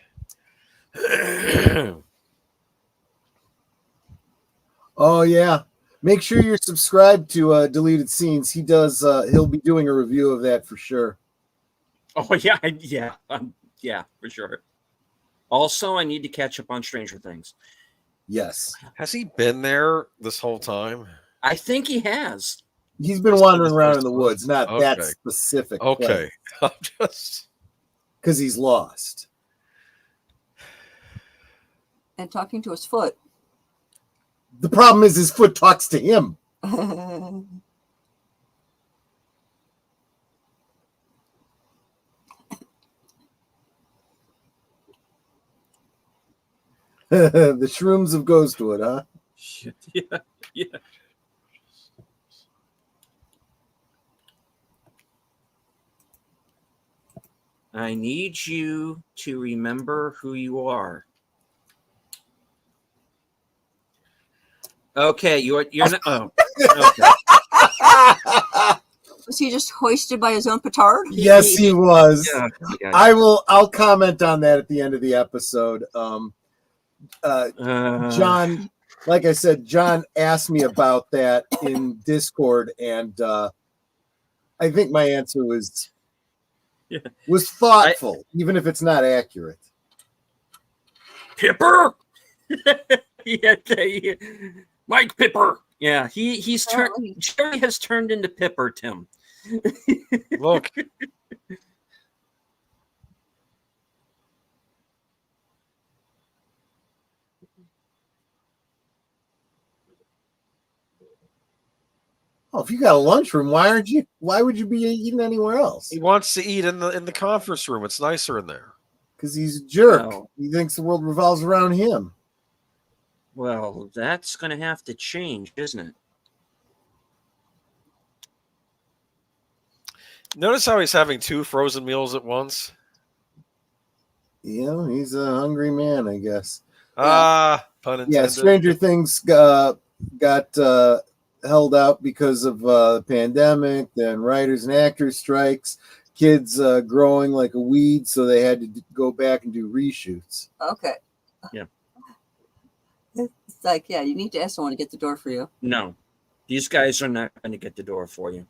Oh yeah, make sure you're subscribed to Deleted Scenes. He does. He'll be doing a review of that for sure. Oh yeah, yeah, for sure. Also, I need to catch up on Stranger Things. Yes, Has he been there this whole time? I think he has. he's been wandering around in the woods, not that Okay. specific. Okay. I'm just because he's lost. And talking to his foot. The problem is his foot talks to him. The shrooms of Ghostwood, huh? Yeah. I need you to remember who you are. Okay, you're not. Oh, okay. Was he just hoisted by his own petard? Yes, he was. Yeah. I'll comment on that at the end of the episode. John, like I said, John asked me about that in Discord, and I think my answer was thoughtful, even if it's not accurate. Pipper. Yeah, Mike Pipper. Yeah, he's turned. Jerry has turned into Pipper, Tim. look. Oh, if you got a lunchroom, why would you be eating anywhere else? He wants to eat in the conference room. It's nicer in there. Because he's a jerk. Oh. He thinks the world revolves around him. Well, that's going to have to change, isn't it? Notice how he's having 2 frozen meals at once. He's a hungry man, I guess. Ah, pun intended. Yeah, Stranger Things got held out because of the pandemic, then writers and actors strikes, kids growing like a weed, so they had to go back and do reshoots. Okay. Yeah. It's like, yeah, you need to ask someone to get the door for you. No, these guys are not going to get the door for you.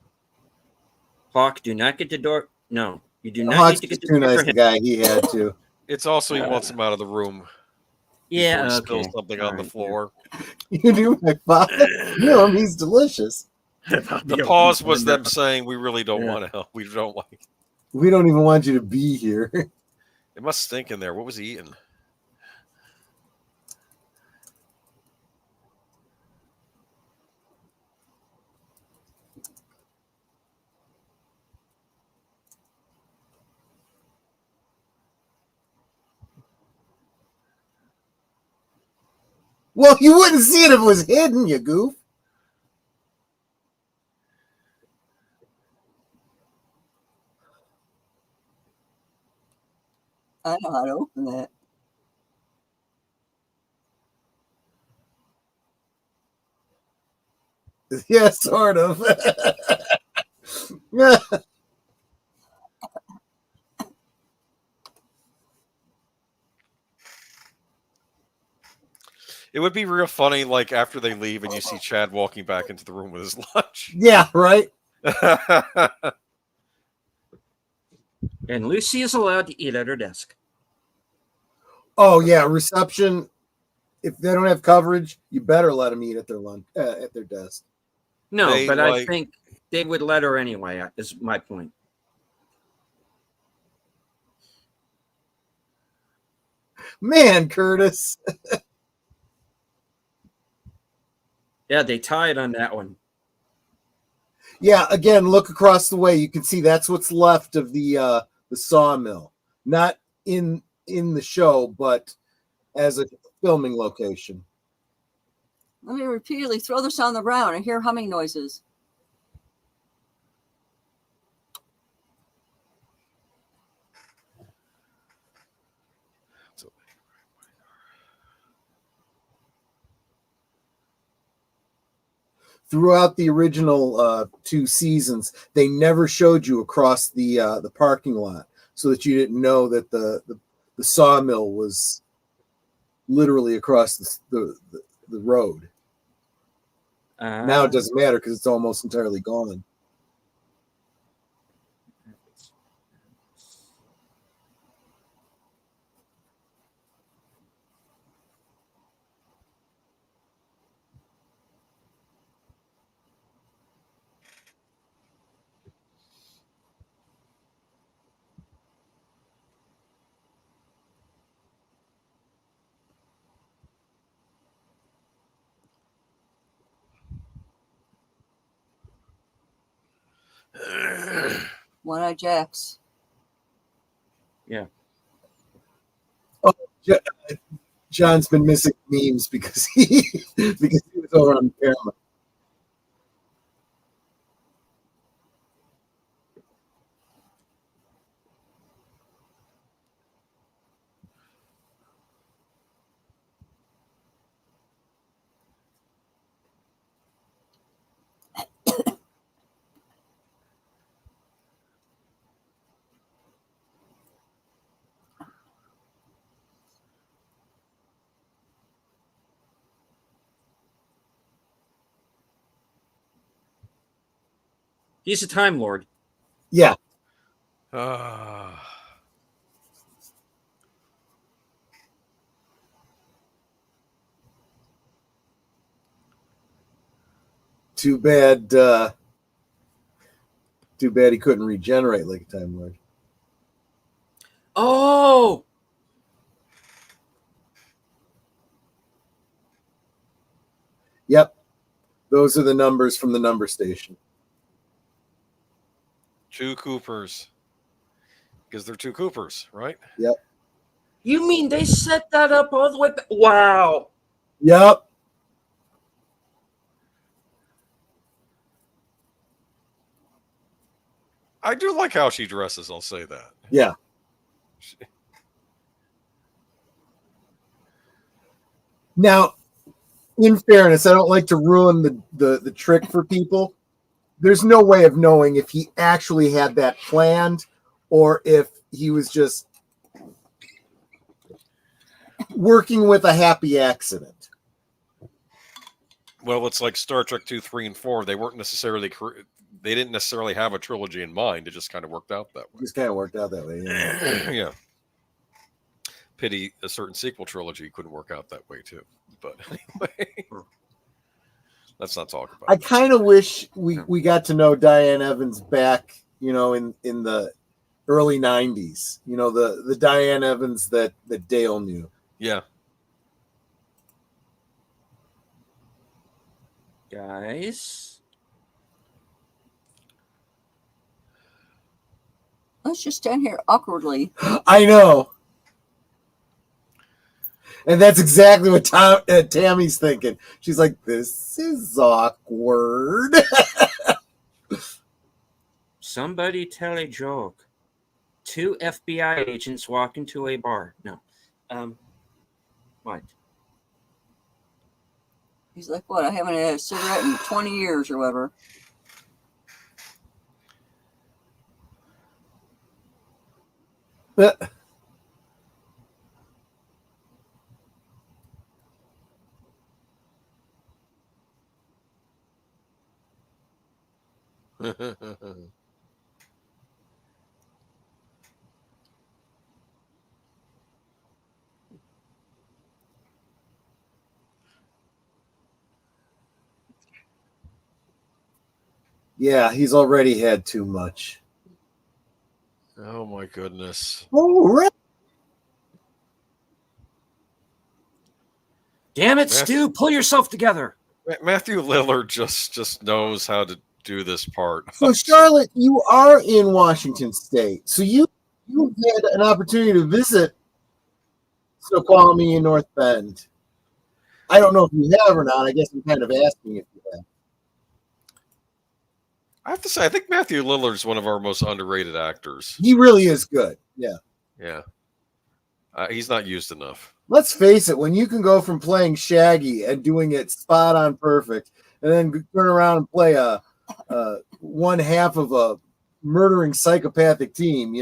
Hawk, do not get the door. No, you do not Hawk's need to get just the too door nice for a him. guy. He had to. It's also he wants him out of the room. Yeah, Before he okay. spills something All on the right, floor. You do, my father. He's delicious. The pause was them saying, "We really don't want to help. We don't like." We don't even want you to be here. It must stink in there. What was he eating? Well, you wouldn't see it if it was hidden, you goof. I know how to open that. Yeah, sort of. It would be real funny, like after they leave and you see Chad walking back into the room with his lunch. Yeah, right. And Lucy is allowed to eat at her desk. Oh yeah, reception. If they don't have coverage, you better let them eat at their lunch at their desk. No, They, but I like- think they would let her anyway, is my point. Man, Curtis. Yeah, they tied on that one. Yeah, again, look across the way. You can see that's what's left of the sawmill. Not in the show, but as a filming location. Let me repeatedly throw this on the ground and hear humming noises. Throughout the original 2 seasons, they never showed you across the parking lot, so that you didn't know that the sawmill was literally across the road. Now it doesn't matter because it's almost entirely gone. One-Eye Jacks. Yeah. Oh, John's been missing memes because he was over on the camera. He's a Time Lord. Yeah. Too bad. Too bad he couldn't regenerate like a Time Lord. Oh, Yep. Those are the numbers from the number station. 2 Coopers. Because they're 2 Coopers, right? Yep. you mean they set that up all the way back? Wow. Yep. I do like how she dresses. I'll say that. Yeah. Now, in fairness, I don't like to ruin the trick for people. There's no way of knowing if he actually had that planned or if he was just working with a happy accident. Well, it's like Star Trek 2, 3, and 4. They weren't necessarily they didn't necessarily have a trilogy in mind. It just kind of worked out that way. Just kind of worked out that way. Yeah. Yeah. Pity a certain sequel trilogy couldn't work out that way too. But anyway, let's not talk about I it. kind of wish we got to know Diane Evans back, in the early 90s. The Diane Evans that Dale knew. Yeah. Guys, Let's just stand here awkwardly. I know. And that's exactly what Tammy's thinking. She's like, this is awkward. somebody tell a joke. 2 FBI agents walk into a bar. No. What? He's like, what? I haven't had a cigarette in 20 years or whatever. Yeah, he's already had too much. Oh my goodness. All right. Damn it, Stu! Pull yourself together. Matthew Lillard just knows how to do this part. So, Charlotte, you are in Washington State. So you had an opportunity to visit Snoqualmie and North Bend. I don't know if you have or not. I guess I'm kind of asking if you have. I have to say, I think Matthew Lillard's one of our most underrated actors. He really is good. Yeah. Yeah. He's not used enough. Let's face it, when you can go from playing Shaggy and doing it spot on perfect, and then turn around and play a one half of a murdering psychopathic team,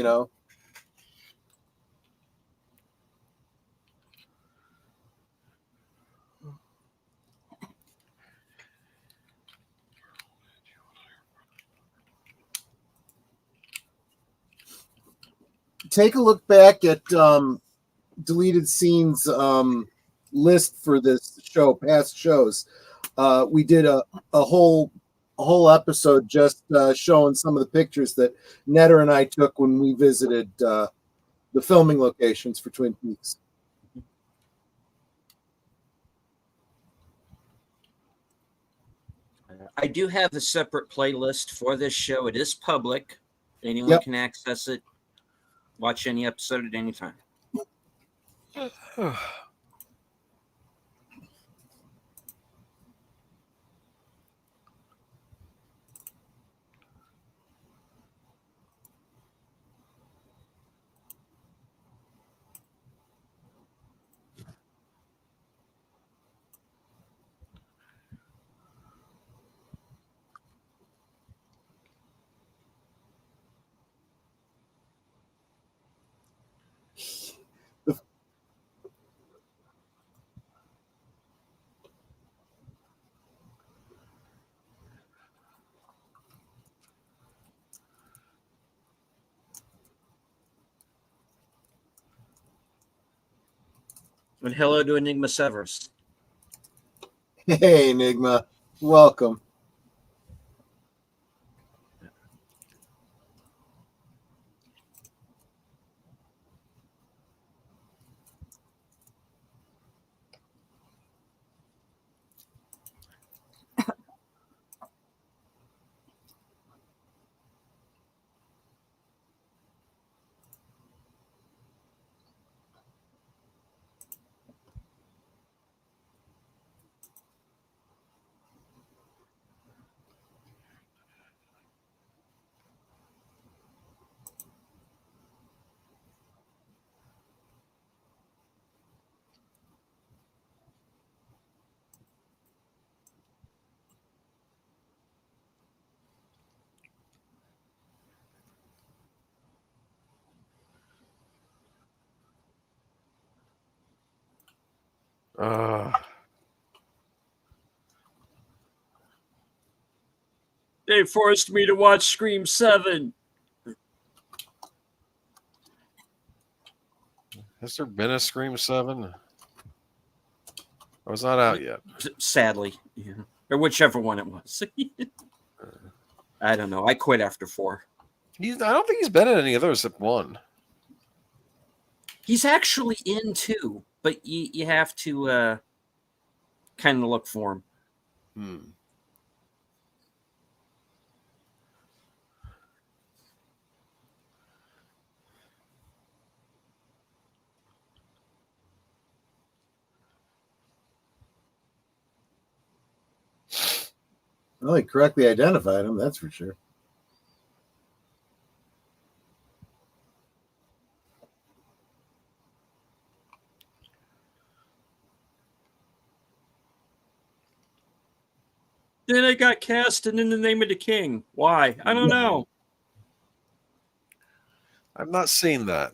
Take a look back at deleted scenes list for this show, past shows. We did a whole episode just showing some of the pictures that Netter and I took when we visited the filming locations for Twin Peaks. I do have a separate playlist for this show. It is public. Anyone can access it. Watch any episode at any time. And hello to Enigma Severus. Hey, Enigma. Welcome. They forced me to watch Scream 7. Has there been a Scream 7? Oh, it's not out yet. Sadly, yeah. Or whichever one it was. I don't know. I quit after 4. I don't think he's been in any others except 1. He's actually in 2, but you have to kind of look for him. Well, he correctly identified him, that's for sure. Then I got cast in the Name of the King. Why? I don't know. I've not seen that.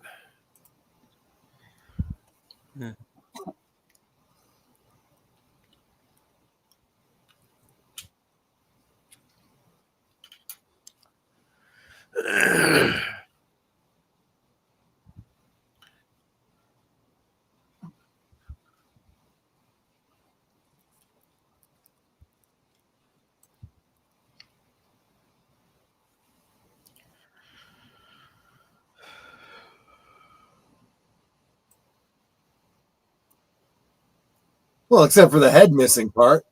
Well, except for the head missing part.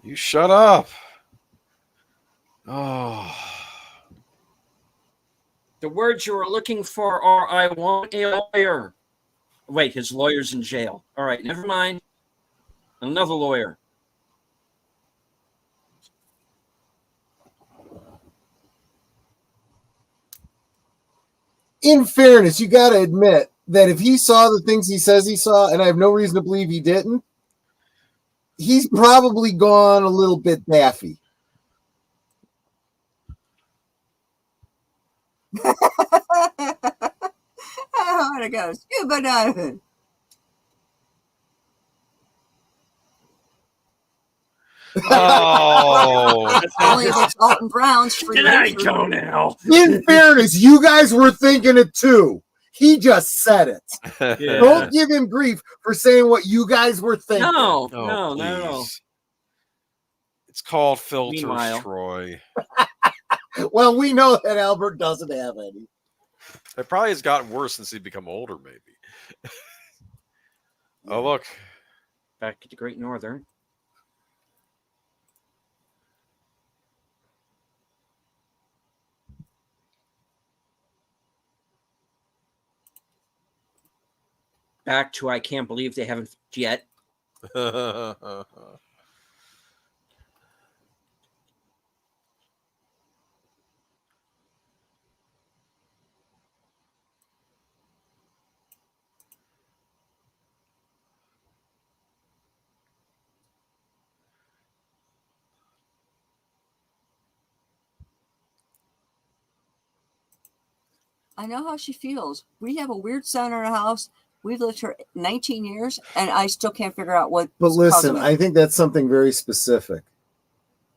You shut up. Oh. The words you were looking for are "I want a lawyer." Wait, his lawyer's in jail. All right, never mind. Another lawyer. In fairness, you got to admit that if he saw the things he says he saw, and I have no reason to believe he didn't, he's probably gone a little bit daffy. I want to go scuba diving. Oh. Only if it's Alton Brown's free. Good night, Conan. In fairness, you guys were thinking it too. He just said it. Yeah. Don't give him grief for saying what you guys were thinking. No, Oh, no, not at all. please. It's called filters, Meanwhile. Troy. Well, we know that Albert doesn't have any. It probably has gotten worse since he's become older, maybe. Oh, look. Back to the Great Northern. Back to I can't believe they haven't yet. I know how she feels. We have a weird sound in our house. We've lived here 19 years, and I still can't figure out what. But listen, I think that's something very specific.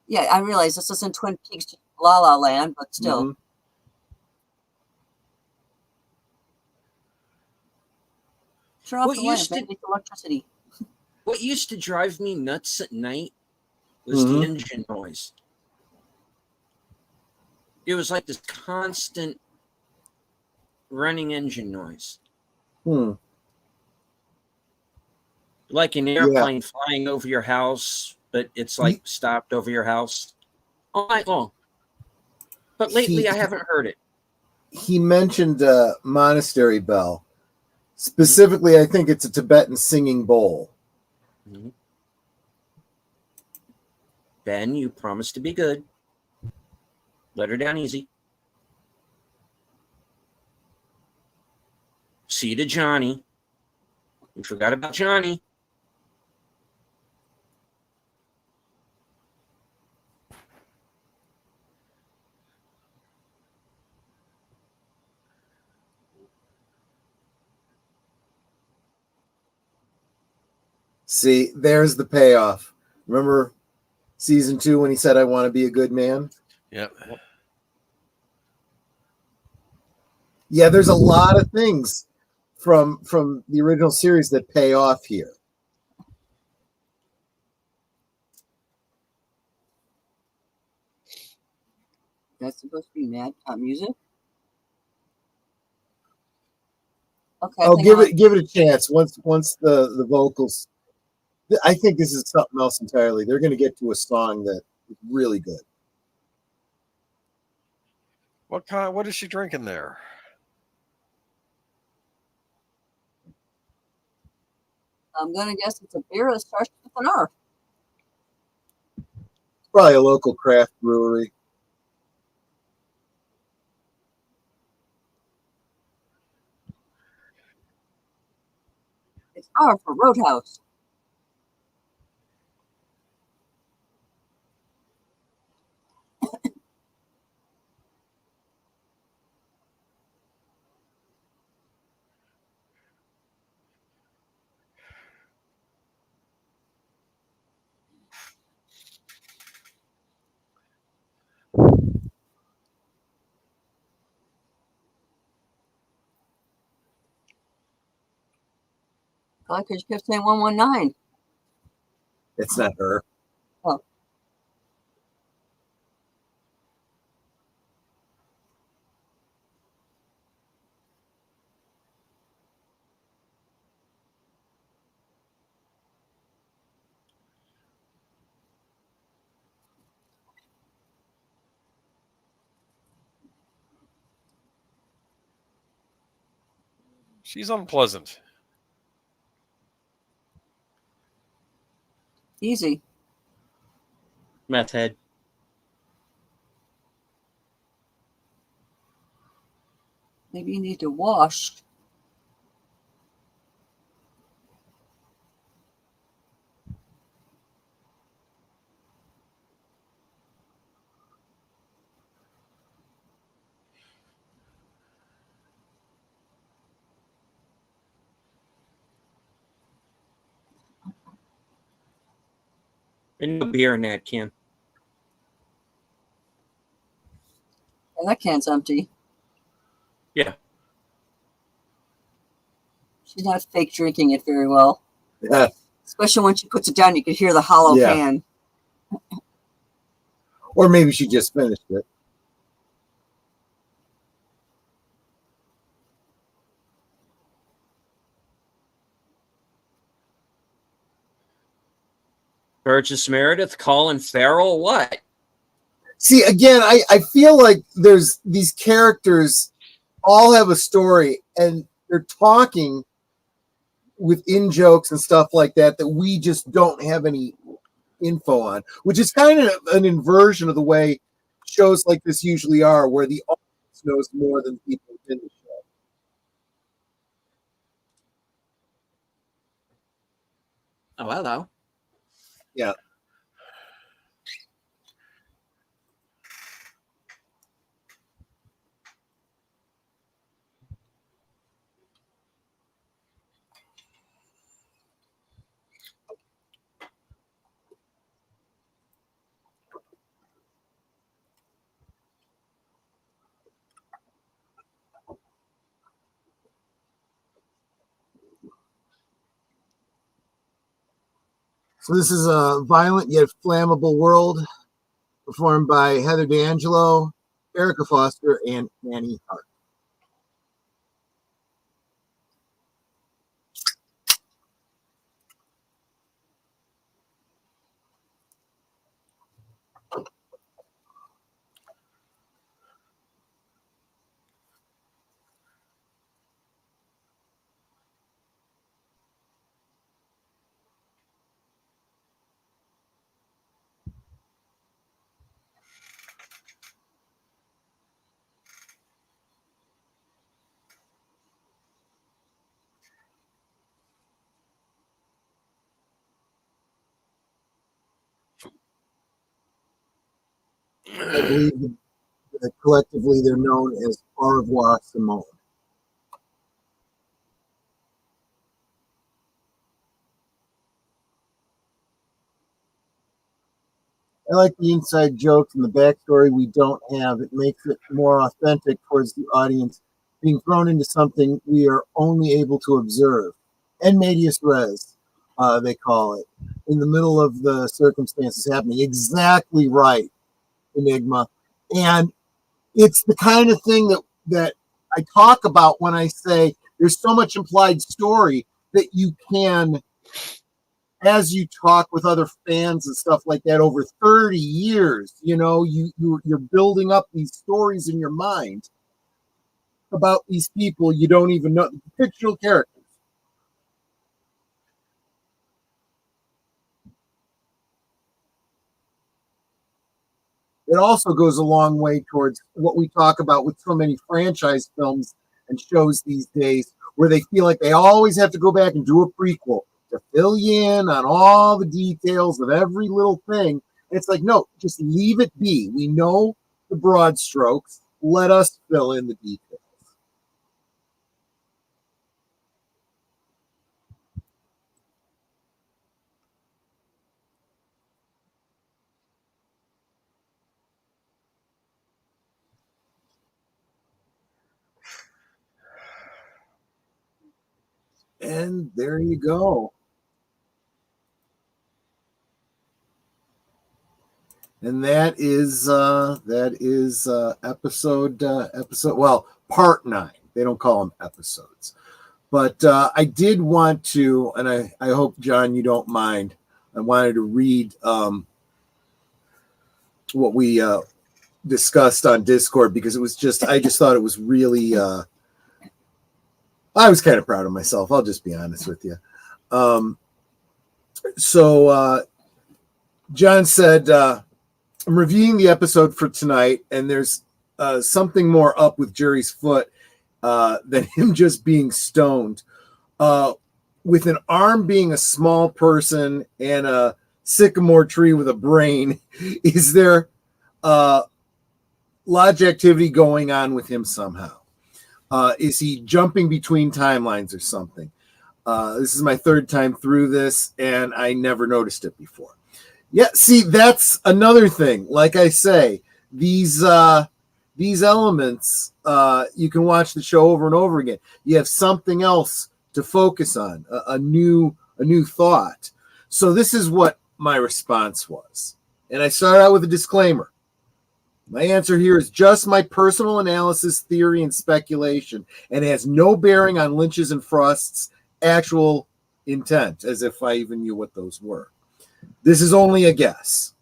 Yeah, I realize this isn't Twin Peaks, La La Land, but still. Mhm. Turn off What the lamp, used to- maybe it's electricity. What used to drive me nuts at night was the engine noise. It was like this constant running engine noise. Like an airplane flying over your house, but it's like stopped over your house all night long. But lately, He- I haven't heard it. He mentioned monastery bell. Specifically, I think it's a Tibetan singing bowl. Mhm. Ben, you promised to be good. Let her down easy. See you to Johnny. You forgot about Johnny. See, there's the payoff. Remember season 2 when he said, "I want to be a good man"? Yep. Yeah, there's a lot of things from the original series that pay off here. That's supposed to be mad music. Okay. Oh, give it a chance. Once the vocals, I think this is something else entirely. They're going to get to a song that is really good. What is she drinking there? I'm gonna guess it's a beer that starts with an R. Probably a local craft brewery. It's R for Roadhouse. I like because you kept saying 119. It's not her. Oh. She's unpleasant. Easy. Meth head. Maybe you need to wash. And no beer in that can. And that can's empty. Yeah. She's not fake drinking it very well. Yeah. Especially when she puts it down, you can hear the hollow Yeah. can. Or maybe she just finished it. Burgess Meredith, Colin Farrell, what? See, again, I feel like there's these characters all have a story and they're talking with in jokes and stuff like that that we just don't have any info on, which is kind of an inversion of the way shows like this usually are, where the audience knows more than people in the show. Oh, hello. Yeah. So this is a violent yet flammable world, performed by Heather D'Angelo, Erica Foster, and Annie Hart. I believe that collectively they're known as Au revoir, Simone. I like the inside jokes and the backstory we don't have. It makes it more authentic towards the audience, being thrown into something we are only able to observe. En medias res, they call it, in the middle of the circumstances happening. Exactly right, Enigma. And it's the kind of thing that I talk about when I say there's so much implied story that you can, as you talk with other fans and stuff like that over 30 years, you're building up these stories in your mind about these people you don't even know, fictional characters. It also goes a long way towards what we talk about with so many franchise films and shows these days, where they feel like they always have to go back and do a prequel to fill you in on all the details of every little thing. And it's like, no, just leave it be. We know the broad strokes. Let us fill in the details. And there you go. And that is episode, well, part 9. They don't call them episodes. But I did want to, and I hope, John, you don't mind, I wanted to read what we discussed on Discord, because it was just, I just thought it was really, I was kind of proud of myself. I'll just be honest with you. So John said, I'm reviewing the episode for tonight, and there's something more up with Jerry's foot than him just being stoned. With an arm being a small person and a sycamore tree with a brain, is there lodge activity going on with him somehow? Is he jumping between timelines or something? This is my 3rd time through this, and I never noticed it before. Yeah, see, that's another thing. Like I say, these elements, you can watch the show over and over again. You have something else to focus on, a new thought. So this is what my response was. And I start out with a disclaimer. My answer here is just my personal analysis, theory, and speculation, and has no bearing on Lynch's and Frost's actual intent, as if I even knew what those were. This is only a guess.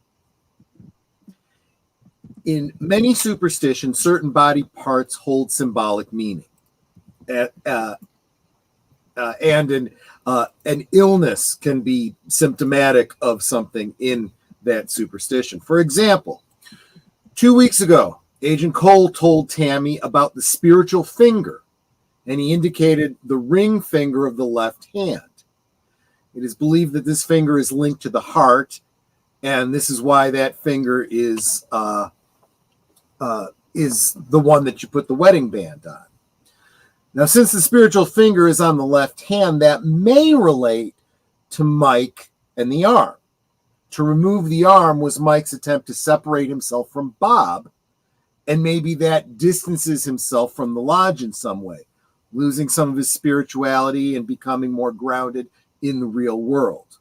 In many superstitions, certain body parts hold symbolic meaning. And an illness can be symptomatic of something in that superstition. For example, 2 weeks ago, Agent Cole told Tammy about the spiritual finger, and he indicated the ring finger of the left hand. It is believed that this finger is linked to the heart, and this is why that finger is the one that you put the wedding band on. Now, since the spiritual finger is on the left hand, that may relate to Mike and the arm. To remove the arm was Mike's attempt to separate himself from Bob, and maybe that distances himself from the lodge in some way, losing some of his spirituality and becoming more grounded in the real world.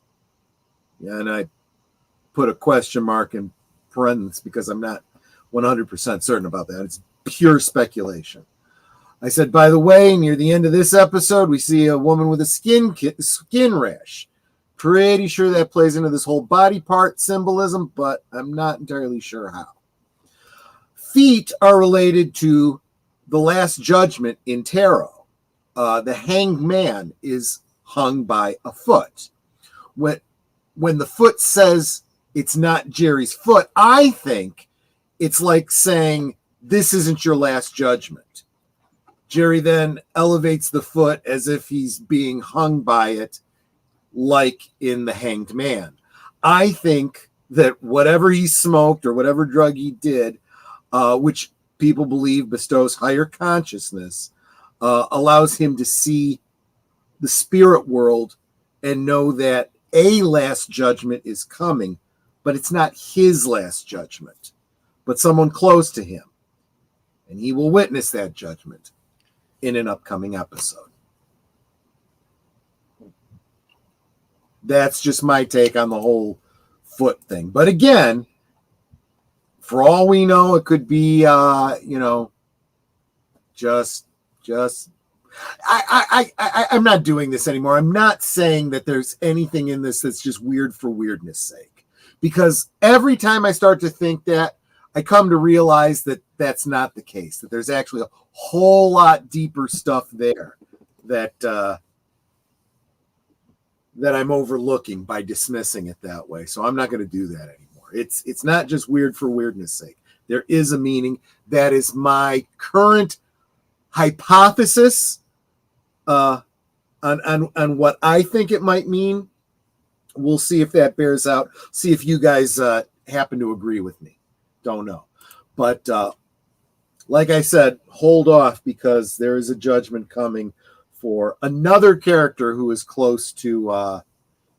Yeah, and I put a question mark in parentheses because I'm not 100% certain about that. It's pure speculation. I said, by the way, near the end of this episode, we see a woman with a skin rash. Pretty sure that plays into this whole body part symbolism, but I'm not entirely sure how. Feet are related to the Last Judgment in tarot. The hanged man is hung by a foot. When the foot says it's not Jerry's foot, I think it's like saying, this isn't your last judgment. Jerry then elevates the foot as if he's being hung by it, like in The Hanged Man. I think that whatever he smoked or whatever drug he did, which people believe bestows higher consciousness, allows him to see the spirit world and know that a last judgment is coming, but it's not his last judgment, but someone close to him. And he will witness that judgment in an upcoming episode. That's just my take on the whole foot thing. But again, for all we know, it could be, just I'm not doing this anymore. I'm not saying that there's anything in this that's just weird for weirdness sake, because every time I start to think that, I come to realize that that's not the case, that there's actually a whole lot deeper stuff there that I'm overlooking by dismissing it that way. So I'm not going to do that anymore. It's not just weird for weirdness sake. There is a meaning. That is my current hypothesis on what I think it might mean. We'll see if that bears out. See if you guys happen to agree with me. Don't know. But like I said, hold off, because there is a judgment coming for another character who is close to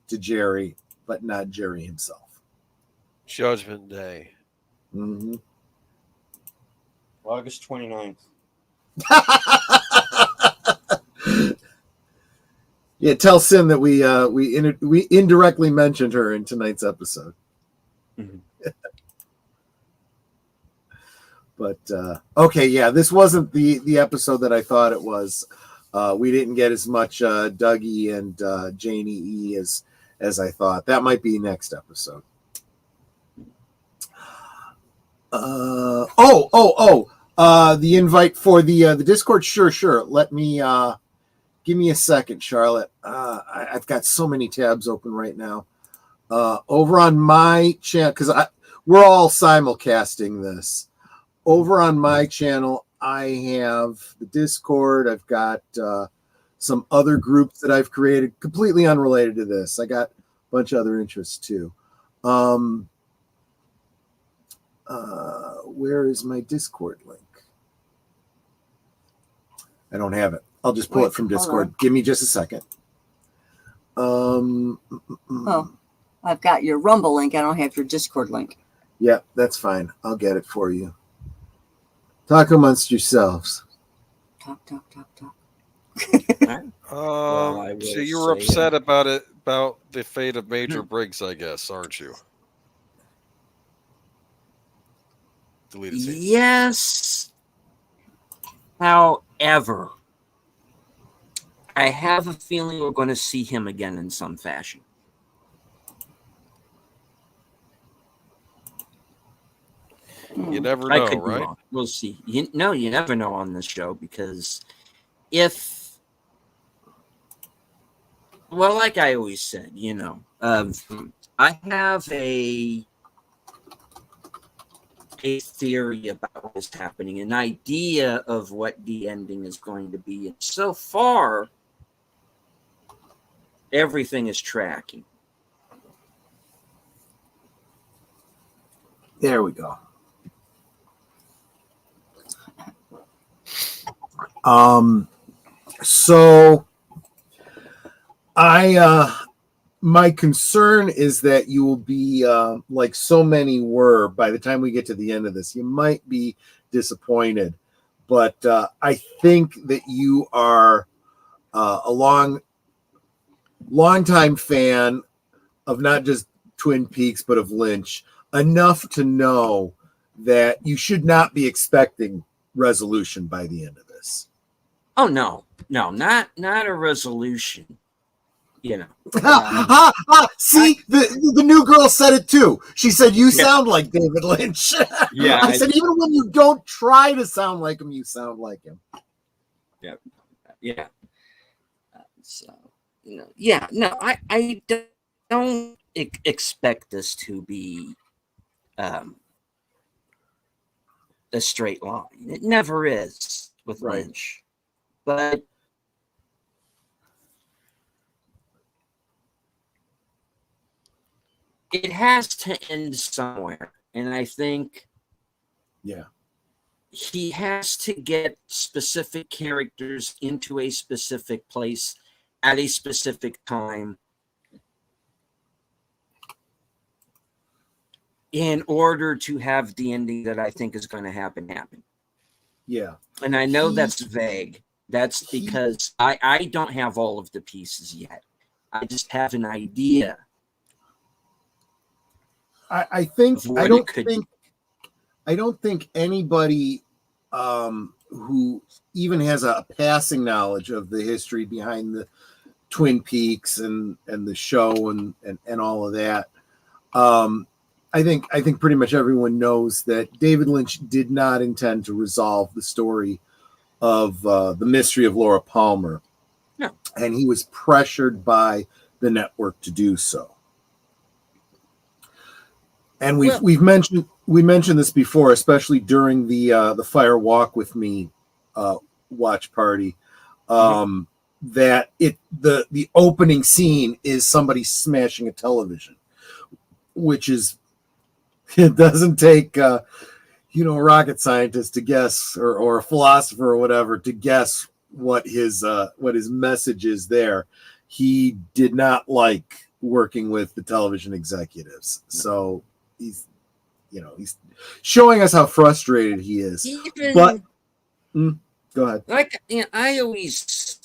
Jerry, but not Jerry himself. Judgment Day. Mm-hmm. August 29th. Yeah, tell Sin that we indirectly mentioned her in tonight's episode. Mm-hmm. But okay, yeah, this wasn't the episode that I thought it was. We didn't get as much Dougie and Janie E as I thought. That might be next episode. The invite for the Discord. Sure. Let me give me a second, Charlotte. I've got so many tabs open right now. Over on my channel, because we're all simulcasting this. Over on my channel, I have the Discord. I've got some other groups that I've created completely unrelated to this. I got a bunch of other interests too. Where is my Discord link? I don't have it. I'll just pull it from Discord. Give me just a second. Oh, I've got your Rumble link. I don't have your Discord link. Yeah, that's fine. I'll get it for you. Talk amongst yourselves. Talk. So you were upset about the fate of Major Briggs, I guess, aren't you? Deleted scene. Yes. However, I have a feeling we're going to see him again in some fashion. You never I know, could be right? wrong. We'll see. You never know on this show, because like I always said, I have a theory about what's happening, an idea of what the ending is going to be. And so far, everything is tracking. There we go. So my concern is that you will be like so many were by the time we get to the end of this. You might be disappointed, but I think that you are a long-time fan of not just Twin Peaks, but of Lynch, enough to know that you should not be expecting resolution by the end of this. Oh no, not a resolution. See, the new girl said it too. She said, "You sound like David Lynch." Yeah, I said, even when you don't try to sound like him, you sound like him. Yeah. So, I don't expect this to be a straight line. It never is with Lynch. But it has to end somewhere. And I think Yeah. he has to get specific characters into a specific place at a specific time in order to have the ending that I think is going to happen. Yeah. And I know He- that's vague. That's because I don't have all of the pieces yet. I just have an idea. I think Of what I it don't could think I don't think anybody who even has a passing knowledge of the history behind the Twin Peaks and the show and all of that. I think pretty much everyone knows that David Lynch did not intend to resolve the story of the mystery of Laura Palmer. No. And he was pressured by the network to do so. And we mentioned this before, especially during the Fire Walk with Me watch party. That the opening scene is somebody smashing a television, which is, it doesn't take a rocket scientist to guess, or a philosopher or whatever to guess what his message is there. He did not like working with the television executives, so he's showing us how frustrated he is. Even, But go ahead. like, I always,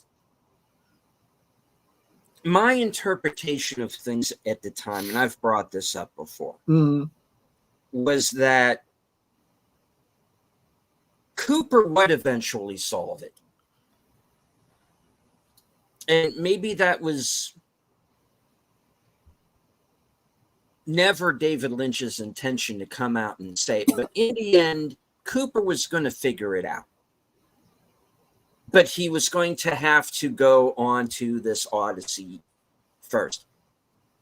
my interpretation of things at the time, and I've brought this up before, was that Cooper would eventually solve it. And maybe that was never David Lynch's intention to come out and say it, but in the end, Cooper was going to figure it out. But he was going to have to go on to this Odyssey first.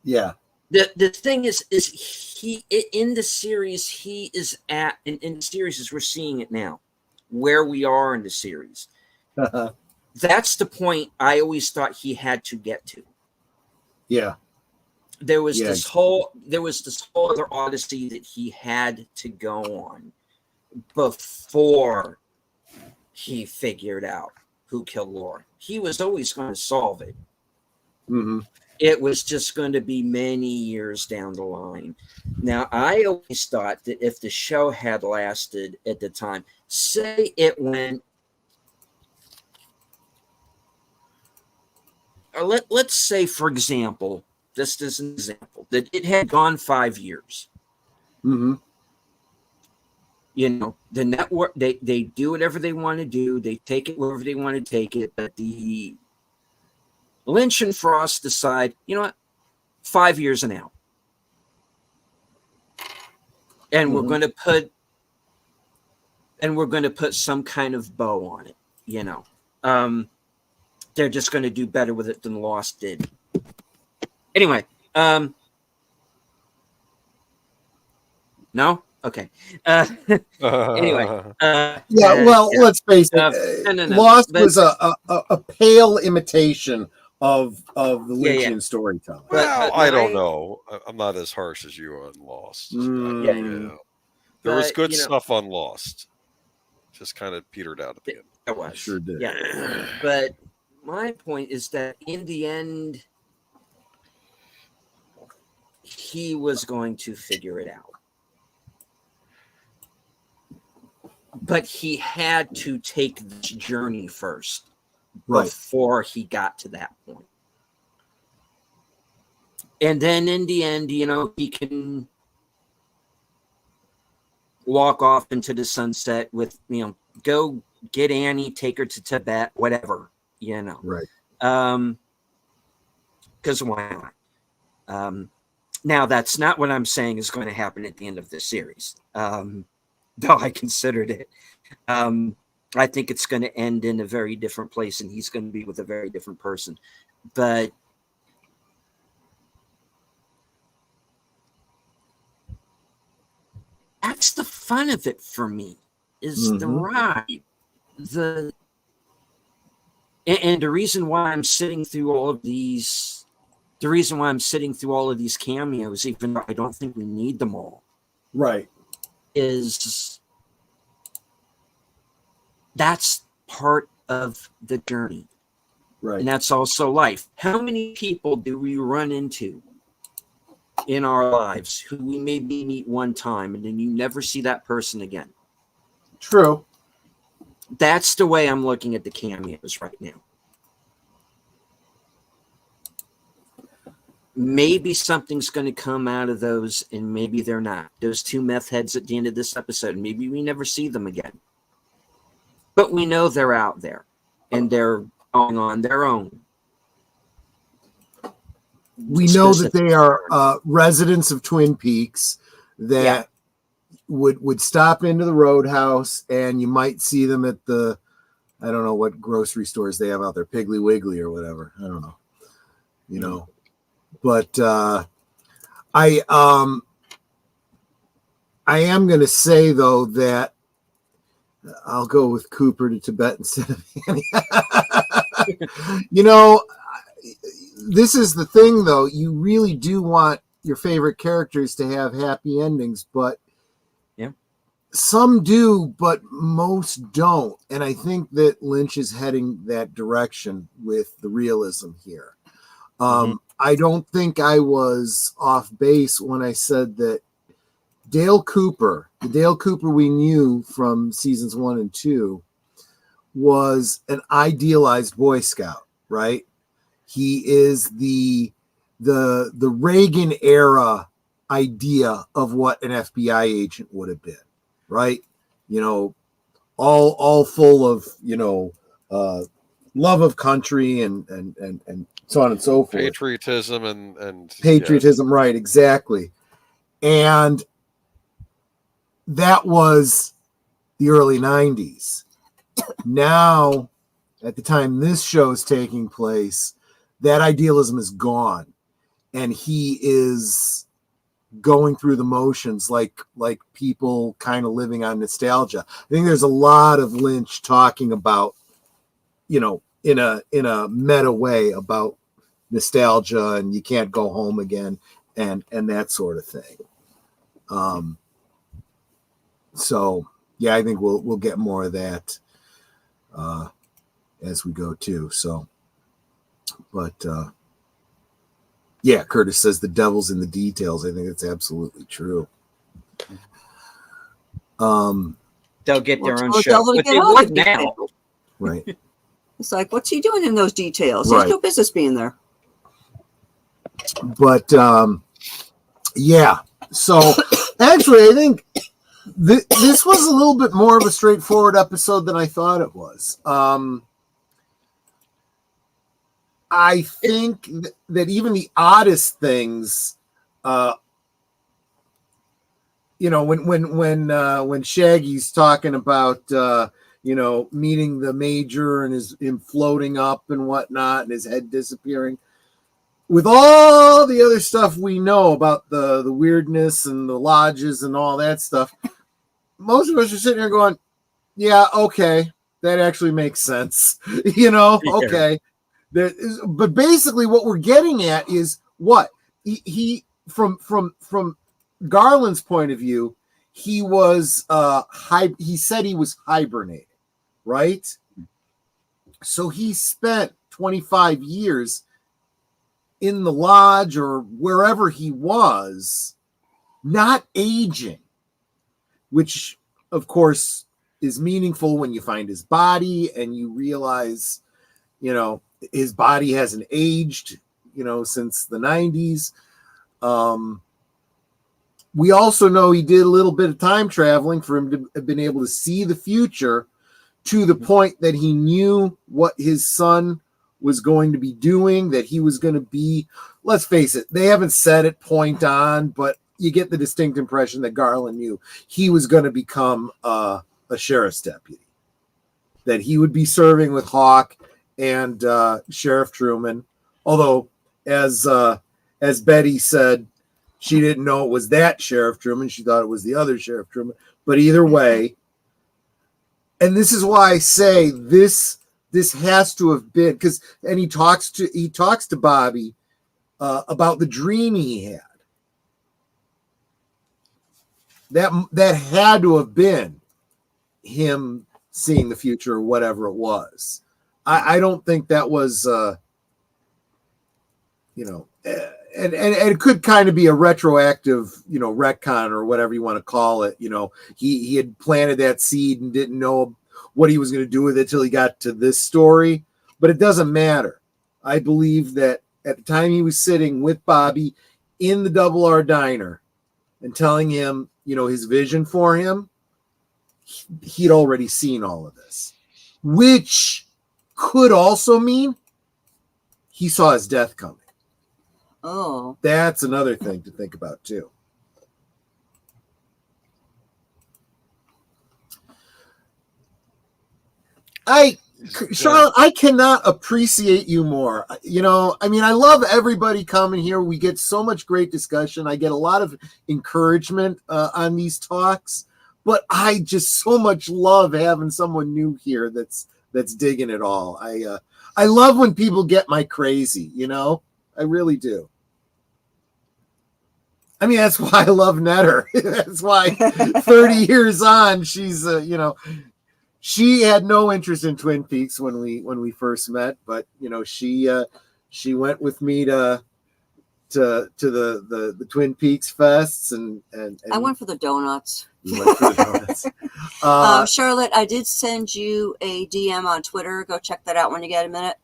Yeah. The thing is he in the series, he is at in the series as we're seeing it now, where we are in the series. That's the point I always thought he had to get to. Yeah. There was this whole other Odyssey that he had to go on before he figured out who killed Laura. He was always going to solve it. Mm-hmm. It was just going to be many years down the line. Now, I always thought that if the show had lasted at the time, say it went, or let's say, for example, just as an example, that it had gone 5 years. Mm-hmm. The network, they do whatever they want to do. They take it wherever they want to take it. But the Lynch and Frost decide, 5 years and out. And we're going to put some kind of bow on it, they're just going to do better with it than Lost did. Anyway, no? Okay. Anyway. Let's face it. Lost was a pale imitation of the Lynchian storytelling. Well, I don't know. I'm not as harsh as you on Lost. There was good stuff on Lost. Just kind of petered out at the end. It was. Sure did. Yeah. But my point is that in the end, he was going to figure it out. But he had to take this journey first before he got to that point. And then in the end, he can walk off into the sunset with, go get Annie, take her to Tibet, whatever, Right. Because why not? Now, that's not what I'm saying is going to happen at the end of this series. Though I considered it. I think it's going to end in a very different place and he's going to be with a very different person. But that's the fun of it for me, is the ride. And the reason why I'm sitting through all of these the reason why I'm sitting through all of these cameos, even though I don't think we need them all, Right. is that's part of the journey. Right. And that's also life. How many people do we run into in our lives who we maybe meet one time and then you never see that person again? True. That's the way I'm looking at the cameos right now. Maybe something's going to come out of those, and maybe they're not. Those two meth heads at the end of this episode, maybe we never see them again. But we know they're out there, and they're going on their own. We know that they are residents of Twin Peaks that would stop into the Roadhouse, and you might see them at the, I don't know what grocery stores they have out there, Piggly Wiggly or whatever. I don't know, you know. But I am going to say, though, that I'll go with Cooper to Tibet instead of Annie. You know, this is the thing, though. You really do want your favorite characters to have happy endings, but some do, but most don't. And I think that Lynch is heading that direction with the realism here. I don't think I was off base when I said that Dale Cooper, the Dale Cooper we knew from seasons 1 and 2, was an idealized Boy Scout, right? He is the Reagan era idea of what an FBI agent would have been, right? You know, all full of, you know, love of country and so on and so forth. Patriotism and patriotism, right? Exactly. And that was the early 90s. Now, at the time this show is taking place, that idealism is gone, and he is going through the motions like people kind of living on nostalgia. I think there's a lot of Lynch talking about, you know, in a meta way about nostalgia and you can't go home again and that sort of thing. So yeah, I think we'll get more of that as we go too. So, but yeah, Curtis says the devil's in the details. I think it's absolutely true. They'll get their own Well, show, devil to but get they out of would the now. details. Right. It's like, what's he doing in those details? Right. There's no business being there. But yeah, so actually I think this was a little bit more of a straightforward episode than I thought it was. I think that even the oddest things, you know, when Shaggy's talking about you know, meeting the major and him floating up and whatnot and his head disappearing, with all the other stuff we know about the weirdness and the lodges and all that stuff, most of us are sitting here going, yeah, okay, that actually makes sense. You know, okay. But basically what we're getting at is what he from Garland's point of view, he was he said he was hibernating, right? So he spent 25 years in the lodge or wherever he was, not aging, which of course is meaningful when you find his body and you realize, you know, his body hasn't aged, you know, since the 90s. We also know he did a little bit of time traveling for him to have been able to see the future to the point that he knew what his son was going to be doing, that he was going to be, let's face it, they haven't said it point on, but you get the distinct impression that Garland knew he was going to become a sheriff's deputy, that he would be serving with Hawk and Sheriff Truman. Although, as Betty said, she didn't know it was that Sheriff Truman. She thought it was the other Sheriff Truman. But either way, and this is why I say this has to have been, because, and he talks to Bobby about the dream he had. That had to have been him seeing the future or whatever it was. I don't think that was, and it could kind of be a retroactive, retcon or whatever you want to call it. He had planted that seed and didn't know what he was going to do with it till he got to this story, but it doesn't matter. I believe that at the time he was sitting with Bobby in the Double R Diner and telling him, his vision for him, he'd already seen all of this, which could also mean he saw his death coming. Oh, That's another thing to think about too. Charlotte, I cannot appreciate you more. I love everybody coming here. We get so much great discussion. I get a lot of encouragement on these talks, but I just so much love having someone new here that's digging it all. I love when people get my crazy, I really do. That's why I love Netter. That's why 30 years on, she's, she had no interest in Twin Peaks when we first met, but she went with me to the Twin Peaks fests and I went for the donuts. you went for the donuts. Charlotte, I did send you a DM on Twitter. Go check that out when you get a minute.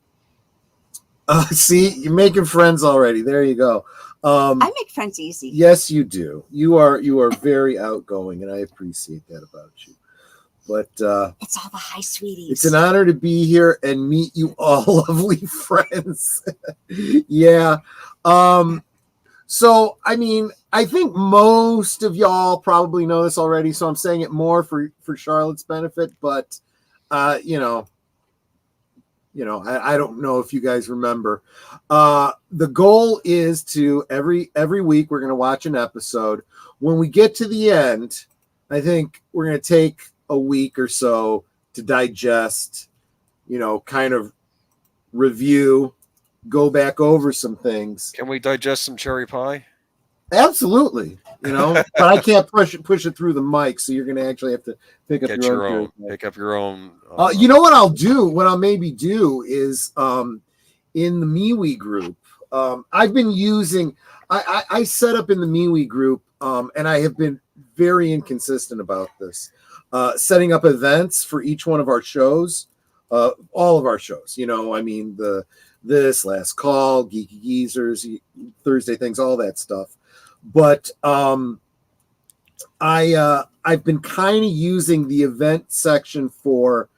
See, you're making friends already. There you go. I make friends easy. Yes, you do. You are very outgoing, and I appreciate that about you. But It's all the hi sweeties. it's an honor to be here and meet you all lovely friends. Yeah. So, I think most of y'all probably know this already, so I'm saying it more for Charlotte's benefit, but I don't know if you guys remember. The goal is to every week we're going to watch an episode. When we get to the end, I think we're going to take a week or so to digest, kind of review, go back over some things. Can we digest some cherry pie? Absolutely, but I can't push it through the mic, so you're going to actually have to pick up your own. Pick up your own. You know what I'll do? What I'll maybe do is in the MeWe group. I've been using. I set up in the MeWe group, and I have been very inconsistent about this. Setting up events for each one of our shows, all of our shows. This Last Call, Geeky Geezers, Thursday Things, all that stuff. But I've been kind of using the event section for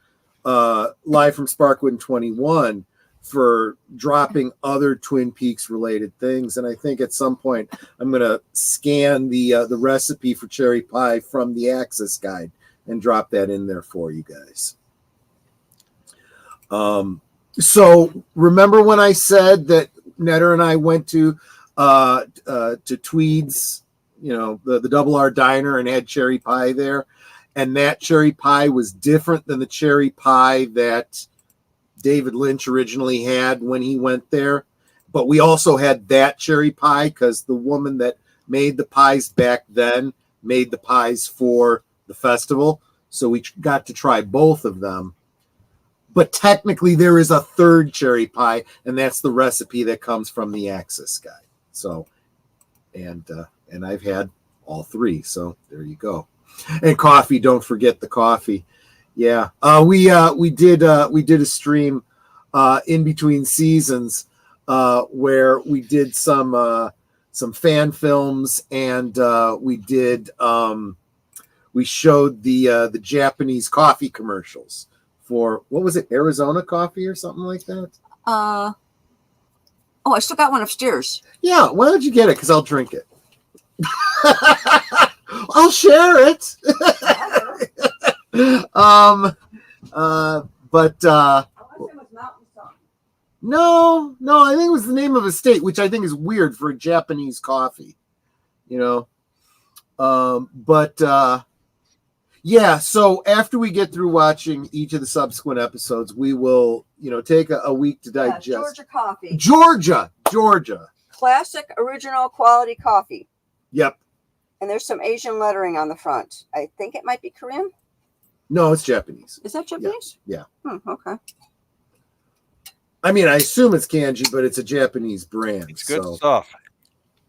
Live from Sparkwood in 21 for dropping other Twin Peaks related things. And I think at some point I'm going to scan the recipe for cherry pie from the Access Guide and drop that in there for you guys. So remember when I said that Netter and I went to Tweed's, the Double R Diner and had cherry pie there, and that cherry pie was different than the cherry pie that David Lynch originally had when he went there. But we also had that cherry pie because the woman that made the pies back then made the pies for the festival. So we got to try both of them. But technically there is a third cherry pie, and that's the recipe that comes from the Access Guide. So, and I've had all three. So there you go. And coffee, don't forget the coffee. Yeah. We did a stream in between seasons where we did some fan films, and we showed the Japanese coffee commercials for, what was it, Arizona coffee or something like that? I still got one upstairs. Yeah, why don't you get it? Because I'll drink it. I'll share it. No, I think it was the name of a state, which I think is weird for a Japanese coffee, yeah, so after we get through watching each of the subsequent episodes, we will, take a week to digest. Georgia coffee. Georgia. classic original quality coffee. Yep. And there's some Asian lettering on the front. I think it might be Korean. No, it's Japanese. Is that Japanese? Yeah. Okay. I mean, I assume it's kanji, but it's a Japanese brand. It's good so stuff.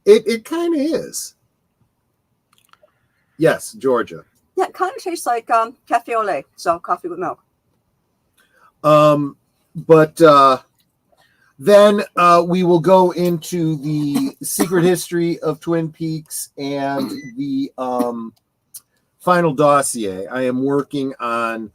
It kind of is. Yes, Georgia. Yeah, it kind of tastes like cafe au lait, so coffee with milk. But then we will go into the secret history of Twin Peaks and the final dossier. I am working on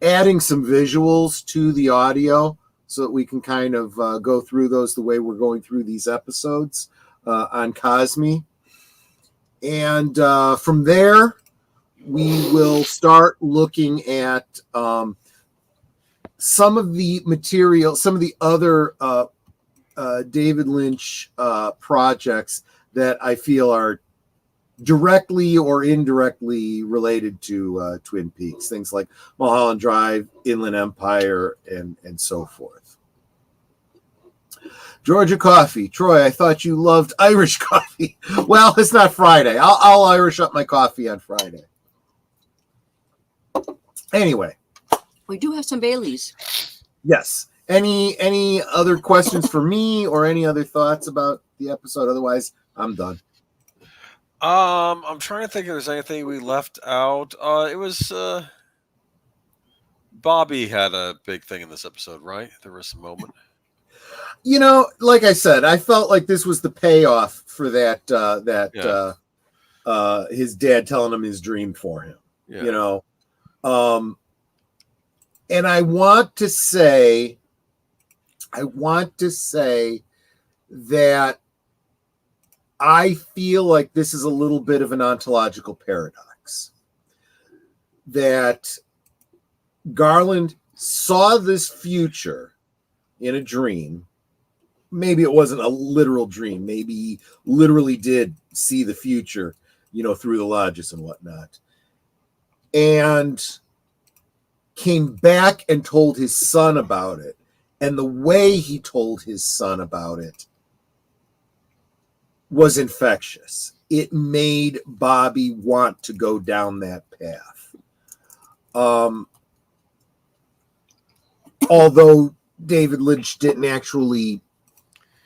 adding some visuals to the audio so that we can kind of go through those the way we're going through these episodes on Cosme. And from there, we will start looking at some of the material, some of the other David Lynch projects that I feel are directly or indirectly related to Twin Peaks, things like Mulholland Drive, Inland Empire, and so forth. Georgia coffee. Troy, I thought you loved Irish coffee. Well, it's not Friday. I'll Irish up my coffee on Friday. Anyway. We do have some Baileys. Yes. Any other questions for me or any other thoughts about the episode? Otherwise, I'm done. I'm trying to think if there's anything we left out. It was Bobby had a big thing in this episode, right? There was a moment. You know, like I said, I felt like this was the payoff for that his dad telling him his dream for him. Yeah. You know. And I want to say that I feel like this is a little bit of an ontological paradox. That Garland saw this future in a dream. Maybe it wasn't a literal dream. Maybe he literally did see the future, you know, through the lodges and whatnot. And came back and told his son about it. And the way he told his son about it was infectious. It made Bobby want to go down that path. Although David Lynch didn't actually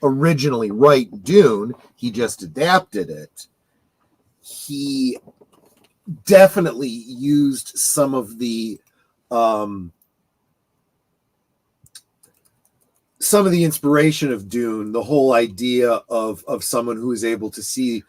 originally write Dune, he just adapted it. He definitely used some of the inspiration of Dune, the whole idea of someone who is able to see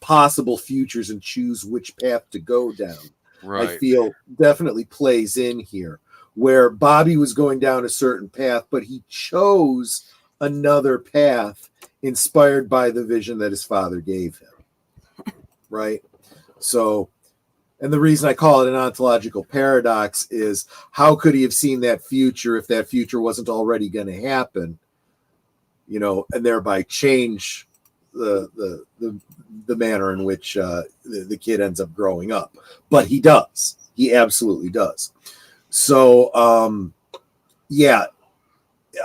possible futures and choose which path to go down. Right. I feel definitely plays in here, where Bobby was going down a certain path, but he chose another path inspired by the vision that his father gave him. Right? So, and the reason I call it an ontological paradox is how could he have seen that future if that future wasn't already going to happen, you know, and thereby change the manner in which the kid ends up growing up. But he does. He absolutely does. So, yeah,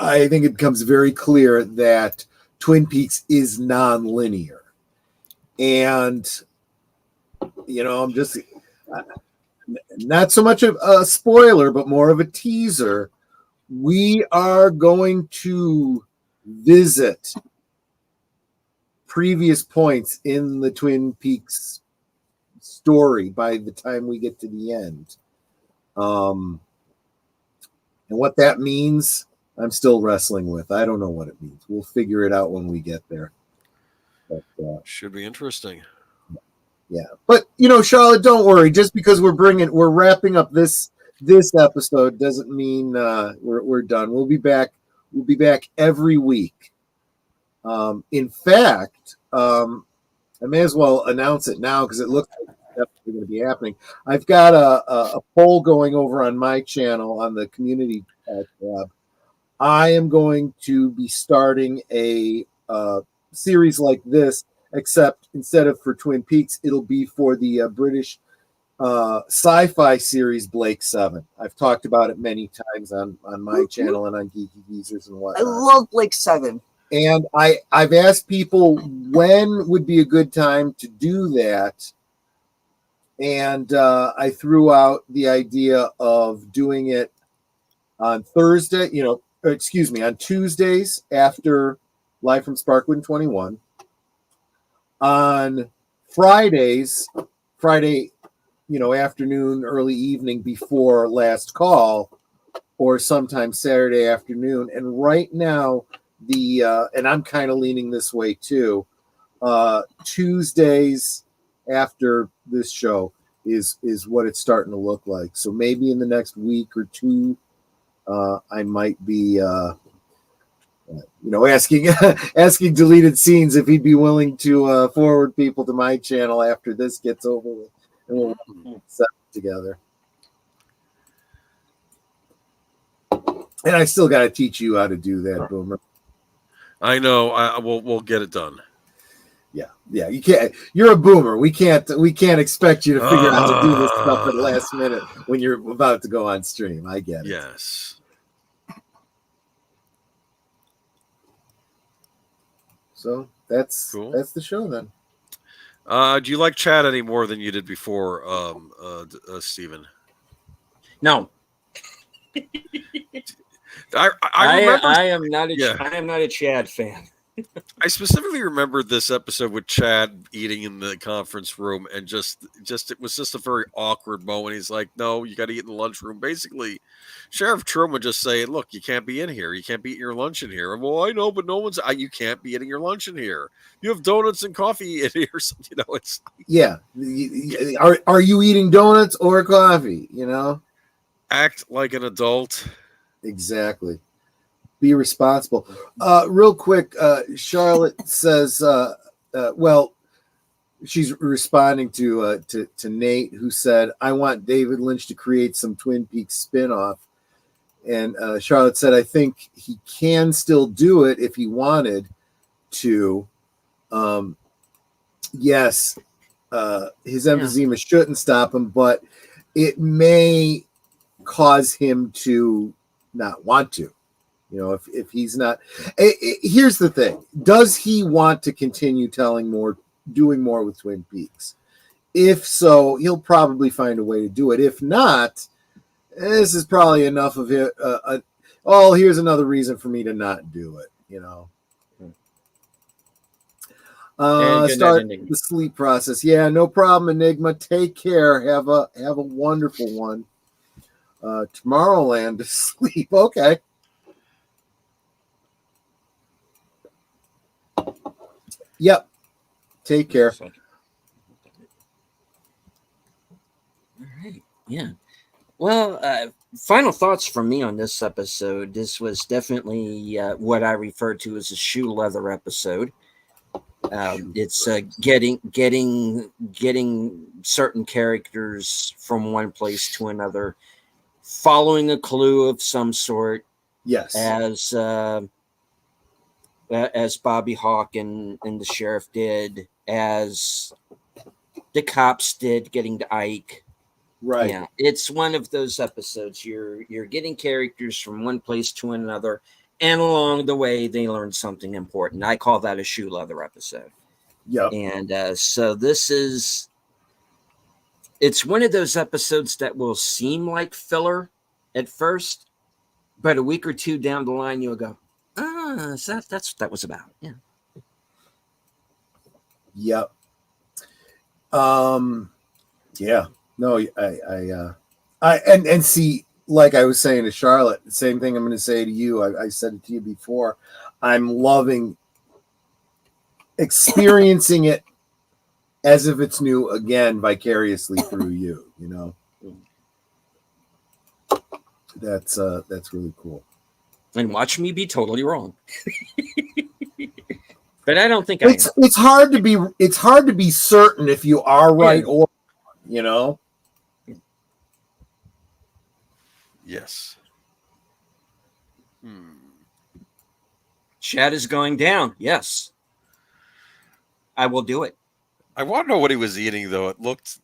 I think it becomes very clear that Twin Peaks is non-linear. And, you know, I'm just not so much of a spoiler, but more of a teaser. We are going to visit previous points in the Twin Peaks story by the time we get to the end. And what that means, I'm still wrestling with. I don't know what it means. We'll figure it out when we get there. But, should be interesting. Yeah, but you know, Charlotte, don't worry. Just because we're wrapping up this episode doesn't mean we're done. We'll be back. We'll be back every week. In fact, I may as well announce it now because it looks like it's definitely going to be happening. I've got a poll going over on my channel on the community tab. I am going to be starting a series like this, except instead of for Twin Peaks, it'll be for the British sci-fi series Blake 7. I've talked about it many times on my channel and on Geeky Geezers and whatnot. I love Blake 7. And I've asked people when would be a good time to do that. And I threw out the idea of doing it on Thursday, on Tuesdays after Live from Sparkwood 21. On Fridays, Friday, afternoon, early evening before last call, or sometimes Saturday afternoon. And right now, and I'm kind of leaning this way too, Tuesdays after this show is what it's starting to look like. So maybe in the next week or two, I might be asking Deleted Scenes if he'd be willing to forward people to my channel after this gets over with, and we'll set it together. And I still got to teach you how to do that, Boomer. I know. We'll get it done. Yeah. You can't. You're a boomer. We can't expect you to figure out how to do this stuff at the last minute when you're about to go on stream. I get it. Yes. So that's cool. That's the show then. Do you like Chad any more than you did before, Steven? No. I remember. I am not a Chad fan. I specifically remember this episode with Chad eating in the conference room, and just it was just a very awkward moment. He's like, "No, you got to eat in the lunchroom." Basically, Sheriff Truman just saying, "Look, you can't be in here. You can't be eating your lunch in here." Well, I know, but no one's. You can't be eating your lunch in here. You have donuts and coffee in here. So, it's Are you eating donuts or coffee? Act like an adult. Exactly. Be responsible. Real quick, Charlotte says, well, she's responding to Nate, who said, I want David Lynch to create some Twin Peaks spinoff. And Charlotte said, I think he can still do it if he wanted to. Yes, his emphysema shouldn't stop him, but it may cause him to not want to. If he's not, here's the thing. Does he want to continue doing more with Twin Peaks? If so, he'll probably find a way to do it. If not, this is probably enough of it. Here's another reason for me to not do it, Start the sleep process. Yeah, no problem, Enigma. Take care. Have a wonderful one. Tomorrowland to sleep. Okay. Yep. Take care. All right. Yeah. Well, final thoughts from me on this episode. This was definitely what I refer to as a shoe leather episode. It's getting certain characters from one place to another, following a clue of some sort. Yes. As Bobby Hawk and the sheriff did, as the cops did, getting to Ike. Right. Yeah, it's one of those episodes. You're getting characters from one place to another, and along the way they learn something important. I call that a shoe leather episode. Yeah. And so it's one of those episodes that will seem like filler at first, but a week or two down the line you'll go, so that's what that was about. Yeah. Yep. Yeah. No, I see, like I was saying to Charlotte, the same thing I'm going to say to you. I said it to you before. I'm loving experiencing it as if it's new again, vicariously through you. That's really cool. And watch me be totally wrong. But I don't think it's hard to be certain if you are right or Yes. Chad is going down. Yes. I will do it. I want to know what he was eating, though. It looked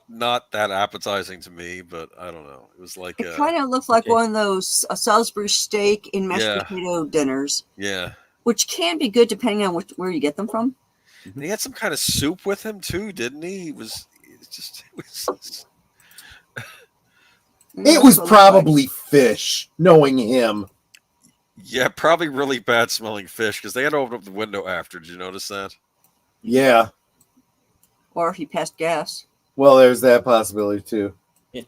not that appetizing to me, but I don't know. It was like it kind of looks like one of those Salisbury steak in mashed potato dinners. Yeah. which can be good depending on where you get them from. And he had some kind of soup with him too, didn't he? It was It was probably fish, knowing him. yeah, probably really bad smelling fish because they had to open up the window after. Did you notice that? Yeah. Or if he passed gas. Well, there's that possibility too. Yeah.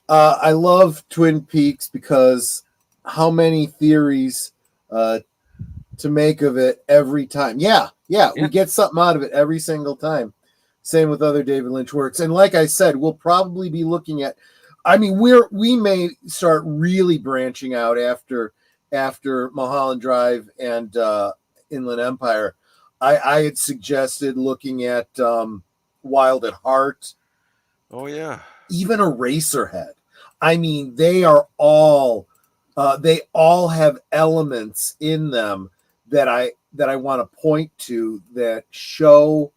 I love Twin Peaks because how many theories to make of it every time. Yeah, we get something out of it every single time. Same with other David Lynch works. And like I said, we'll probably be looking at, I mean, we may start really branching out after Mulholland Drive and Inland Empire. I had suggested looking at Wild at Heart. Oh yeah. Even Eraserhead. I mean, they all have elements in them that I want to point to that show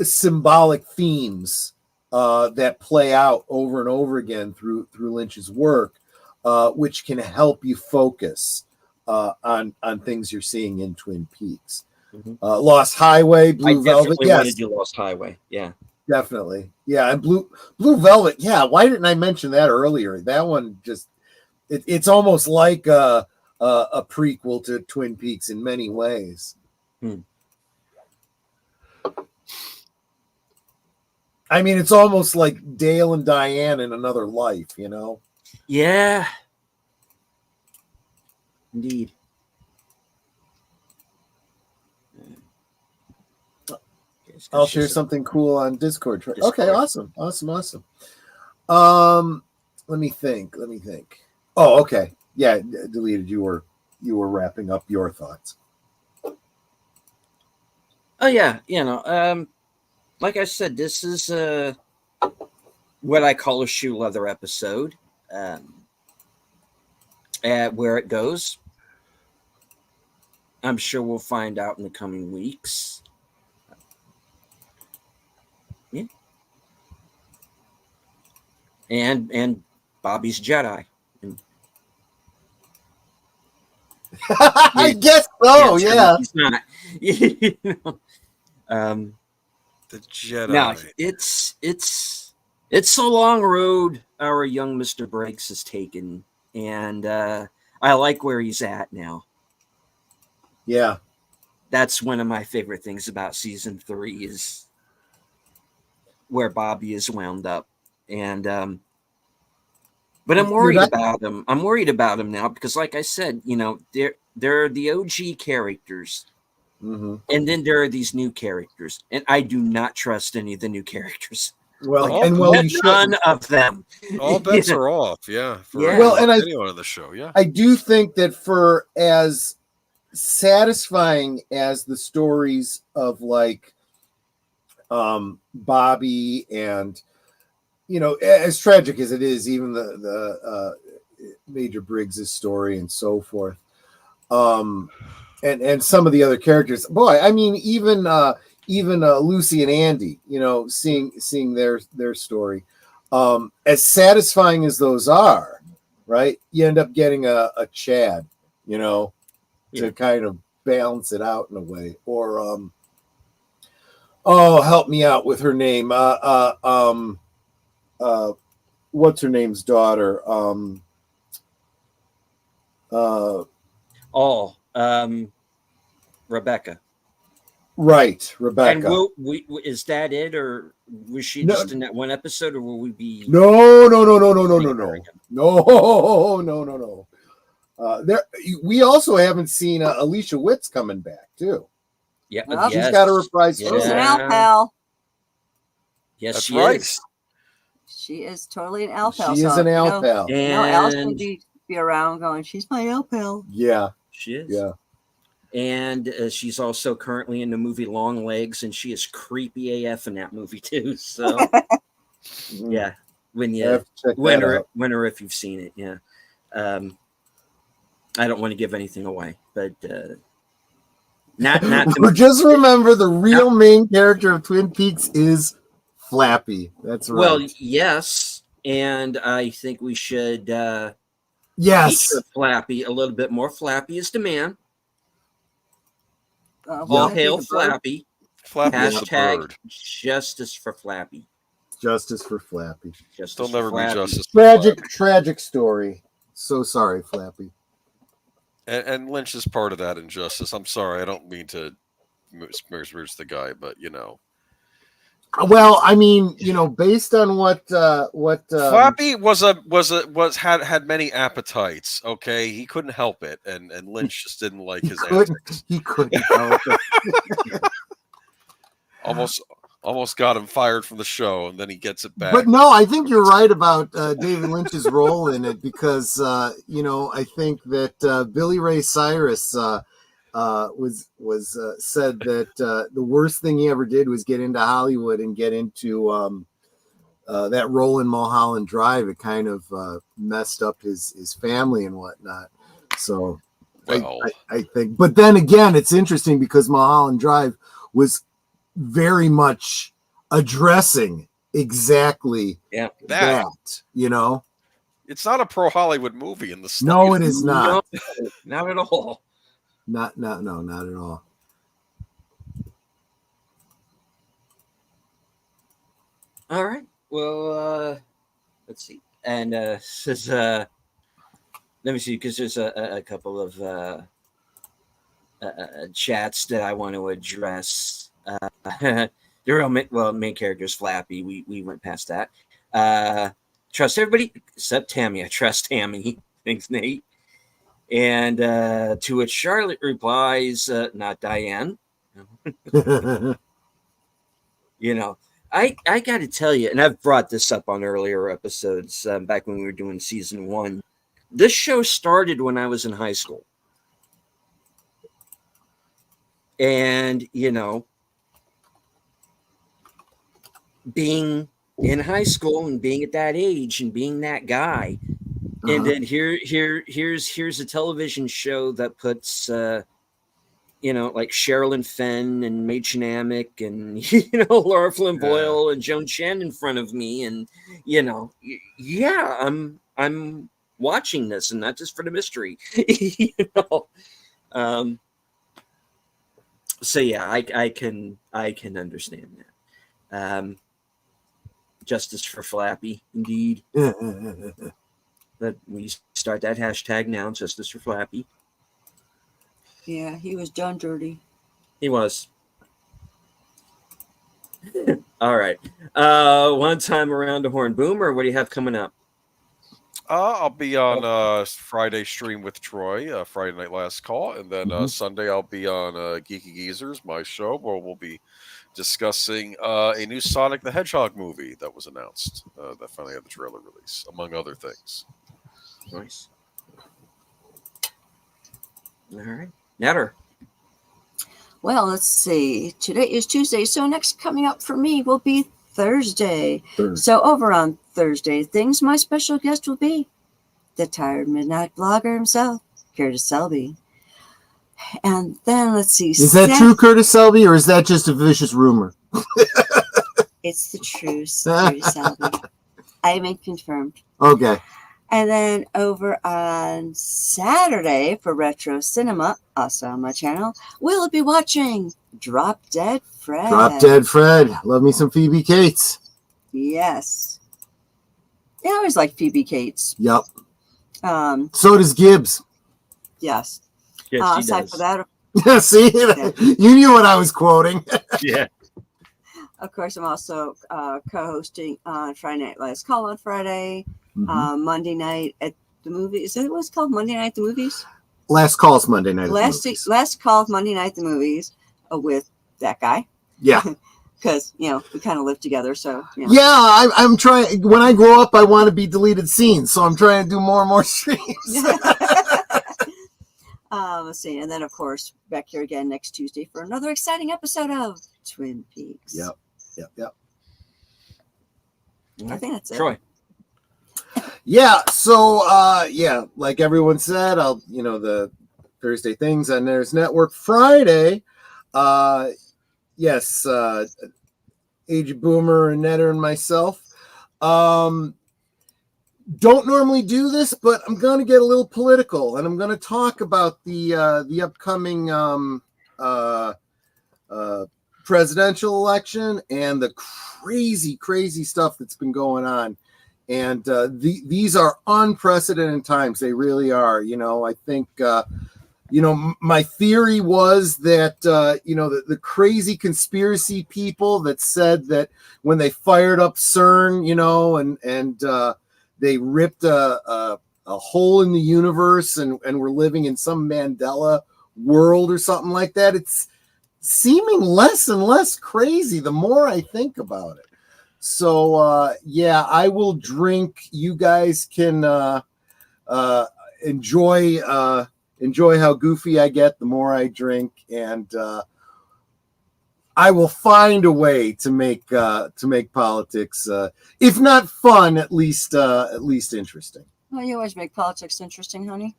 symbolic themes that play out over and over again through Lynch's work, which can help you focus on things you're seeing in Twin Peaks. Mhm. Lost Highway, Blue Velvet. Definitely Yes, want to do Lost Highway. Yeah. definitely. Yeah, and Blue Velvet. Yeah, why didn't I mention that earlier? That one just it's almost like a prequel to Twin Peaks in many ways. I mean, it's almost like Dale and Diane in another life, you know? Yeah. Indeed. I'll share something cool on Discord. Okay, Discord. awesome. Let me think. Oh, okay. Yeah, deleted. You were wrapping up your thoughts. Oh yeah, like I said, this is what I call a shoe leather episode. Where it goes, I'm sure we'll find out in the coming weeks. Yeah. And Bobby's Jedi. I guess so. Yeah. He's not. You know? The Jedi. Now it's a long road our young Mr. Briggs has taken, and I like where he's at now. Yeah. That's one of my favorite things about season 3 is where Bobby is wound up, and but I'm worried about him. I'm worried about him now because, like I said, they're the OG characters. Mm-hmm. And then there are these new characters, and I do not trust any of the new characters. Well, None of them. All bets are off. Yeah. Yeah. Well, and anyone on the show. Yeah. I do think that for as satisfying as the stories of like Bobby and as tragic as it is, even the Major Briggs' story and so forth. And some of the other characters, boy, I mean, even Lucy and Andy, seeing their story, as satisfying as those are, right? You end up getting a Chad, to kind of balance it out in a way. Or, help me out with her name. What's her name's daughter? Rebecca. Right, Rebecca. And is that it, or was she just in that one episode, or will we be? No. We also haven't seen Alicia Witt's coming back too. Yeah, well, she's got a reprise. She's an Al pal. Yes, that's she right. is. She is totally an Al pal. She is an Al pal. Al's gonna be around going, she's my Al pal. Yeah, she is. Yeah. And she's also currently in the movie Long Legs, and she is creepy AF in that movie too. So, yeah, when or if you've seen it, yeah. I don't want to give anything away, but not. Just remember, the real main character of Twin Peaks is Flappy. That's right. Well, yes, and I think we should Yes. Feature Flappy a little bit more. Flappy is the man. All Flappy hail the bird. Flappy. Flappy is the Hashtag bird. justice for Flappy. Justice for Flappy. Justice There'll for never be Flappy. justice. for Tragic, Flappy. tragic story. So sorry, Flappy. And Lynch is part of that injustice. I'm sorry, I don't mean to smirch the guy, but you know, Well, I mean, based on what Flappy had many appetites. Okay, he couldn't help it, and Lynch just didn't like his antics. he couldn't help it. Almost got him fired from the show, and then he gets it back. But no, I think you're right about David Lynch's role in it because I think that Billy Ray Cyrus was said that the worst thing he ever did was get into Hollywood and get into that role in Mulholland Drive. It kind of messed up his family and whatnot. So Well, I think, but then again, it's interesting because Mulholland Drive was very much addressing exactly that. It's not a pro Hollywood movie in the No, it is not. No, not at all. Not at all. All right. Well, let's see. And says, let me see, because there's a couple of chats that I want to address. The real main character is Flappy. We went past that. Trust everybody except Tammy. I trust Tammy. Thanks, Nate. And to which Charlotte replies, not Diane. I got to tell you, and I've brought this up on earlier episodes back when we were doing season 1. This show started when I was in high school. And, being in high school and being at that age and being that guy, and then here's a television show that puts like Sherilyn Fenn and Machen Amick and Laura Flynn Boyle and Joan Chen in front of me, and I'm watching this, and not just for the mystery. So yeah, I can understand that. Justice for Flappy, indeed. But we start that hashtag now, Justice for Flappy. Yeah, he was done dirty. He was. All right. One time around the horn. Boomer, what do you have coming up? I'll be on Friday stream with Troy, Friday Night Last Call, and then Sunday I'll be on Geeky Geezers, my show, where we'll be discussing a new Sonic the Hedgehog movie that was announced that finally had the trailer release, among other things. Nice. All right. Netter. Well, let's see. Today is Tuesday, so next coming up for me will be Thursday. So over on Thursday, things my special guest will be the Tired Midnight Blogger himself, Curtis Selby. And then let's see. Is that true, Curtis Selby, or is that just a vicious rumor? It's the truth, Curtis Selby. I may confirmed. Okay. And then over on Saturday for Retro Cinema, also on my channel, we'll be watching Drop Dead Fred. Drop Dead Fred. Love me some Phoebe Cates. Yes. Yeah, I always like Phoebe Cates. Yep. So does Gibbs. Yes. Yes, she aside does. for that, See, you knew what I was quoting. Yeah. of course, I'm also co-hosting on Friday Night Last Call on Friday, Monday night at the movies. Is that what it's called? Monday night at the movies? Last Call's Monday night. Last call Monday night at the movies with that guy. Yeah. Because, we kind of live together. So, Yeah, I'm trying. When I grow up, I want to be deleted scenes. So I'm trying to do more and more streams. Let's see. And then, of course, back here again next Tuesday for another exciting episode of Twin Peaks. Yep. I think that's it. Troy. Yeah. So, like everyone said, I'll, the Thursday things on There's Network. Friday, yes, Age Boomer and Netter and myself. don't normally do this, but I'm going to get a little political, and I'm going to talk about the upcoming presidential election and the crazy stuff that's been going on. And these are unprecedented times. They really are. I think, my theory was that, the crazy conspiracy people that said that when they fired up CERN, and they ripped a hole in the universe and we're living in some Mandela world or something like that. It's seeming less and less crazy the more I think about it. So, I will drink. You guys can enjoy how goofy I get the more I drink, and I will find a way to make politics, if not fun, at least interesting. Well, you always make politics interesting, honey.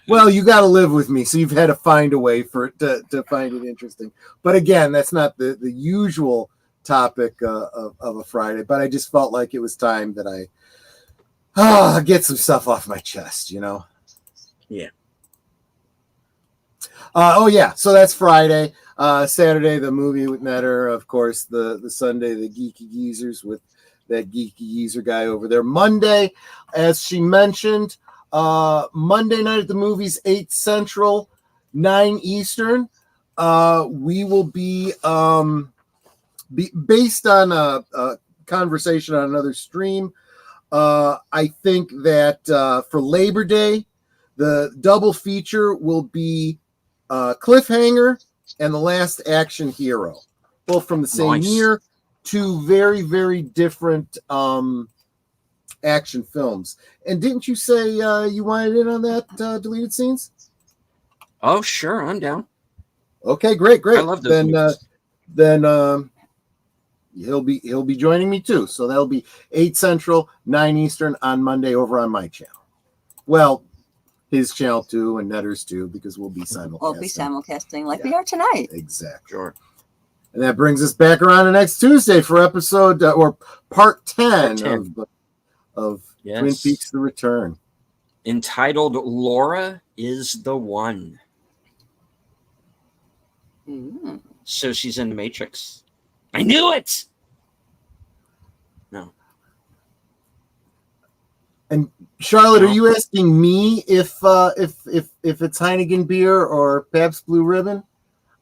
Well, you got to live with me, so you've had to find a way for it to find it interesting. But again, that's not the usual topic of a Friday. But I just felt like it was time that I get some stuff off my chest, Yeah. So that's Friday. Saturday, the movie with Netter. Of course, the Sunday, the Geeky Geezers with that Geeky Geezer guy over there. Monday, as she mentioned, Monday night at the movies, 8 Central, 9 Eastern. We will be based on a conversation on another stream. I think that for Labor Day, the double feature will be Cliffhanger and The Last Action Hero, both from the same year, two very, very different action films. And didn't you say you wanted in on that deleted scenes? Oh, sure, I'm down. Okay, great. I love those movies. Then he'll be joining me too. So that'll be 8 Central, 9 Eastern on Monday over on my channel. Well, his channel too, and Netter's too, because we'll be simulcasting. We'll be simulcasting like we are tonight. Exactly. Sure. And that brings us back around to next Tuesday for episode or part 10, of Yes. Twin Peaks: The Return, Entitled Laura is the One. Mm. So she's in the Matrix. I knew it. No. And Charlotte, No. are you asking me if it's Heineken beer or Pabst Blue Ribbon?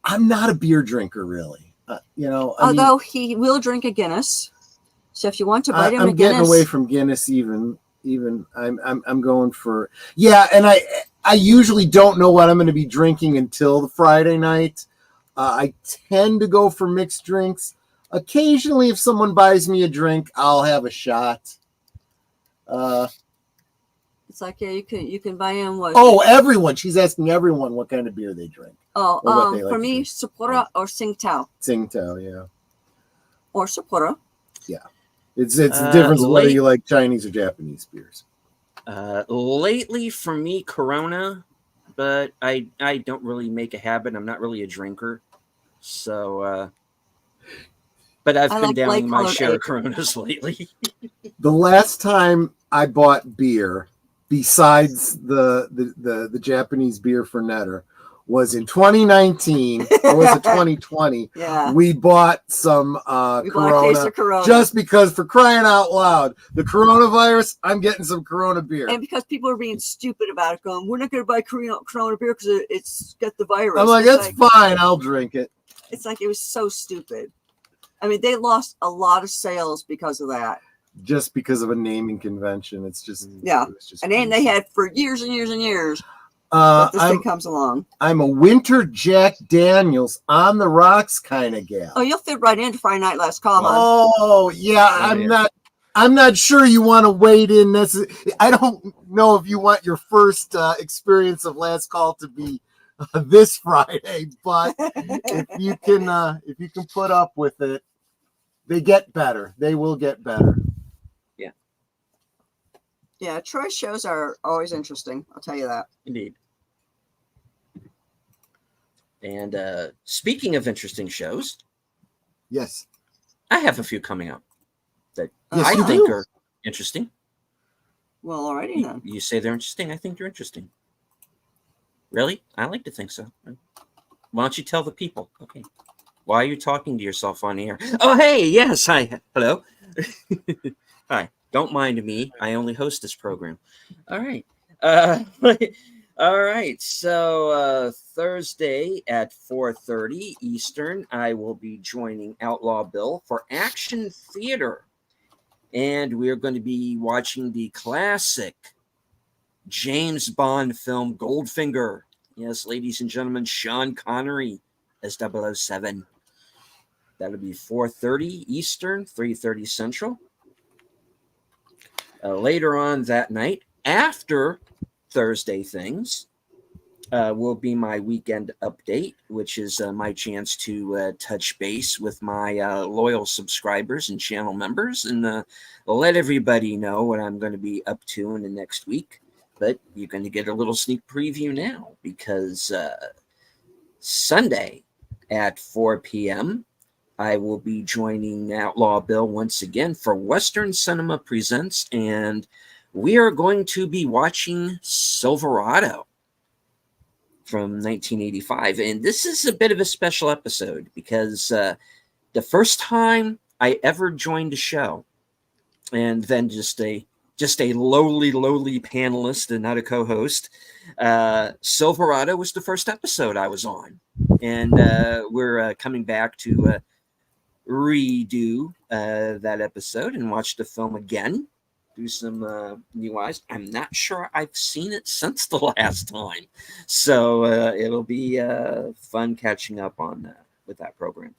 I'm not a beer drinker, really. Although he will drink a Guinness, so if you want to bite him a I'm getting Guinness, away from Guinness. Even I'm going for and I usually don't know what I'm going to be drinking until the Friday night. I tend to go for mixed drinks. Occasionally, if someone buys me a drink, I'll have a shot. it's like you can buy him what? Oh, everyone! She's asking everyone what kind of beer they drink. Oh, or what they like for to me, drink. Sapporo or Tsingtao Tsingtao, yeah. or Sapporo. It's the difference whether late- you like Chinese or Japanese beers. Lately, for me, Corona, but I don't really make a habit. I'm not really a drinker, so. But I've I been like downing my light-colored share of ale. Coronas lately. The last time I bought beer, besides the Japanese beer for Netter, was in 2019 or was it 2020? Yeah, We bought some we bought a Corona, case of Corona, just because, for crying out loud, the coronavirus, I'm getting some Corona beer. and because people are being stupid about it, going, "We're not going to buy Corona beer because it's got the virus." I'm like, It's that's fine, I'll drink it. It's like it was so stupid. I mean, they lost a lot of sales because of that. Just because of a naming convention. It's just Yeah. it's just A name they crazy. had for years and years and years. But this thing comes along. I'm a winter Jack Daniels on the rocks kind of gal. Oh, you'll fit right into Friday Night Last Call, hon. Oh yeah, Yeah. I'm not sure you want to wade in. I don't know if you want your first experience of Last Call to be this Friday, but if you can put up with it, they get better. They will get better. Yeah, Troy's shows are always interesting. I'll tell you that. Indeed. And speaking of interesting shows, Yes. I have a few coming up that Yes, I you think do. are interesting. Well, alrighty then. You say they're interesting. I think they're interesting. Really? I like to think so. Why don't you tell the people? Okay. Why are you talking to yourself on the air? Oh, hey, yes. Hi. Hello. Hi. Don't mind me. I only host this program. All right. All right. So Thursday at 4:30 Eastern, I will be joining Outlaw Bill for Action Theater. And we're going to be watching the classic James Bond film Goldfinger. Yes, ladies and gentlemen, Sean Connery as 007. That'll be 4:30 Eastern, 3:30 Central. Later on that night, after Thursday things, will be my weekend update, which is my chance to touch base with my loyal subscribers and channel members and let everybody know what I'm going to be up to in the next week. But you're going to get a little sneak preview now because Sunday at 4 p.m., I will be joining Outlaw Bill once again for Western Cinema Presents, and we are going to be watching Silverado from 1985. And this is a bit of a special episode because the first time I ever joined a show, and then just a lowly panelist and not a co-host, Silverado was the first episode I was on. And we're coming back to redo that episode and watch the film again, do some new eyes. I'm not sure I've seen it since the last time, so it'll be fun catching up on with that program.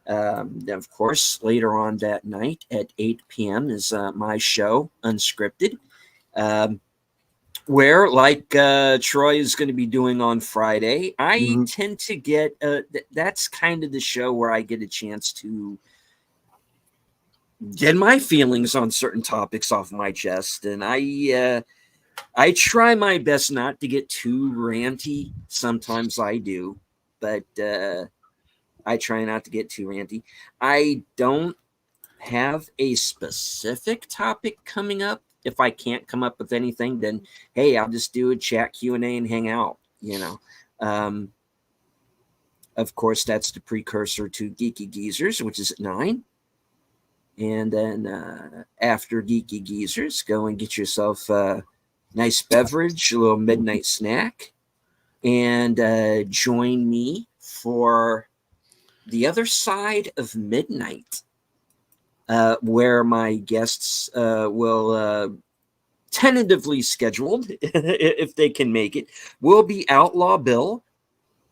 Then of course, later on that night at 8 p.m. is my show, Unscripted, where, like Troy is going to be doing on Friday, I tend to get that's kind of the show where I get a chance to get my feelings on certain topics off my chest, and I try my best not to get too ranty. Sometimes I do, but I try not to get too ranty. I don't have a specific topic coming up. If I can't come up with anything, then hey, I'll just do a chat Q&A and hang out, you know. Of course, that's the precursor to Geeky Geezers, which is at 9. And then after Geeky Geezers, go and get yourself a nice beverage, a little midnight snack, and join me for The Other Side of Midnight, where my guests will tentatively scheduled, if they can make it, will be Outlaw Bill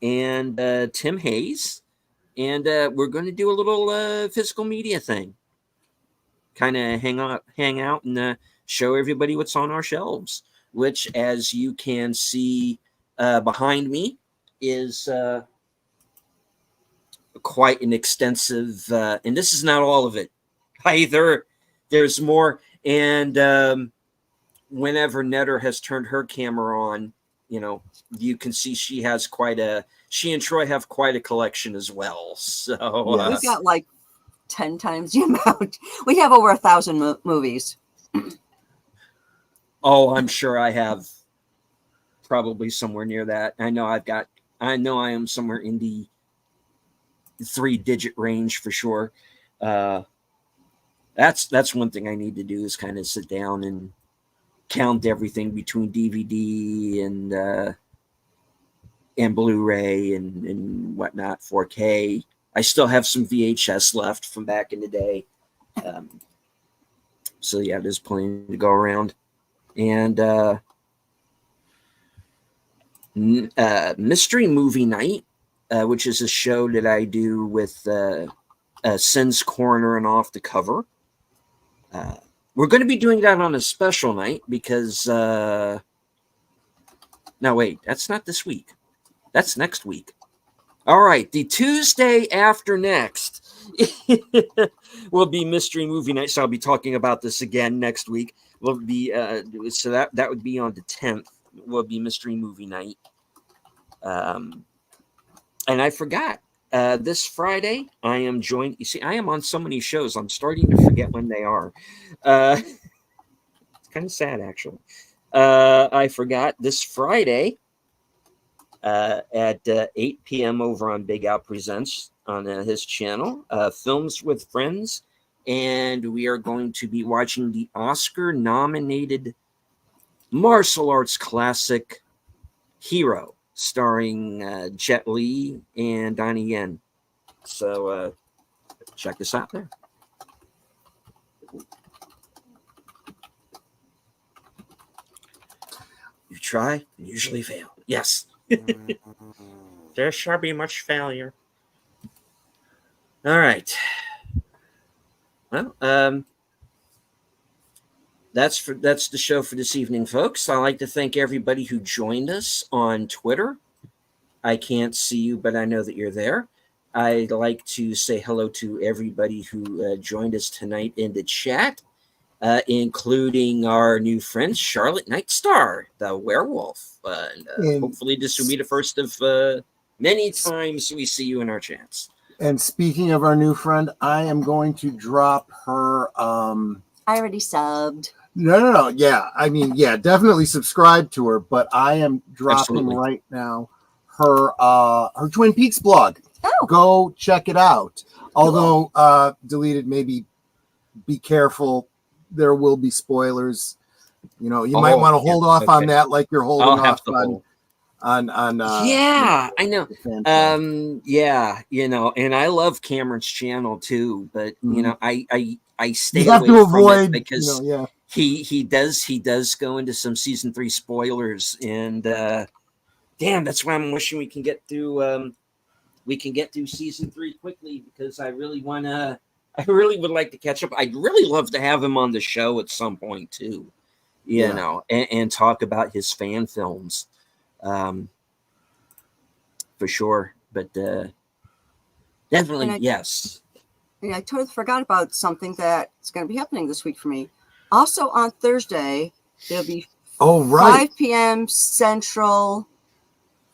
and Tim Hayes. And we're going to do a little physical media thing. Kind of hang out and show everybody what's on our shelves, which, as you can see behind me, is quite an extensive, and this is not all of it either. There's more. And whenever Netter has turned her camera on, you know, you can see she and Troy have quite a collection as well. So we've got like 10 times the amount. We have over 1,000 movies. Oh, I'm sure I have probably somewhere near that. I know I am somewhere in the 3-digit range for sure. That's one thing I need to do is kind of sit down and count everything between DVD and Blu-ray and whatnot, 4K. I still have some VHS left from back in the day. So yeah, there's plenty to go around. And Mystery Movie Night, which is a show that I do with Sin's Corner and Off the Cover. We're going to be doing that on a special night because no, wait, that's not this week. That's next week. All right, the Tuesday after next will be Mystery Movie Night. So I'll be talking about this again next week. Will be so that would be on the 10th. Will be Mystery Movie Night. And I forgot this Friday I am joined. You see, I am on so many shows. I'm starting to forget when they are. It's kind of sad, actually. I forgot this Friday at 8 p.m. over on Big Al Presents on his channel, Films with Friends. And we are going to be watching the Oscar-nominated martial arts classic Hero, starring Jet Li and Donnie Yen. So check us out there. You try, and usually fail. Yes. There shall be much failure. All right. Well, that's the show for this evening, folks. I'd like to thank everybody who joined us on Twitter. I can't see you, but I know that you're there. I'd like to say hello to everybody who joined us tonight in the chat, including our new friend, Charlotte Nightstar, the werewolf. And hopefully this will be the first of many times we see you in our chats. And speaking of our new friend, I am going to drop her. I already subbed. No. Yeah, I mean, yeah, definitely subscribe to her. But I am dropping right now her Twin Peaks blog. Oh. Go check it out. Although deleted, maybe be careful. There will be spoilers. You know, you might want to hold off on that, like you're holding off on yeah, I know. Yeah, you know, and I love Cameron's channel too, but you know, I stay you have away to avoid from it because he does go into some season 3 spoilers, and damn, that's why I'm wishing we can get through season 3 quickly, because I really would like to catch up. I'd really love to have him on the show at some point too, you know, and talk about his fan films. For sure, but definitely yes. Yeah, I totally forgot about something that's going to be happening this week for me. Also on Thursday, there'll be 5 p.m. Central,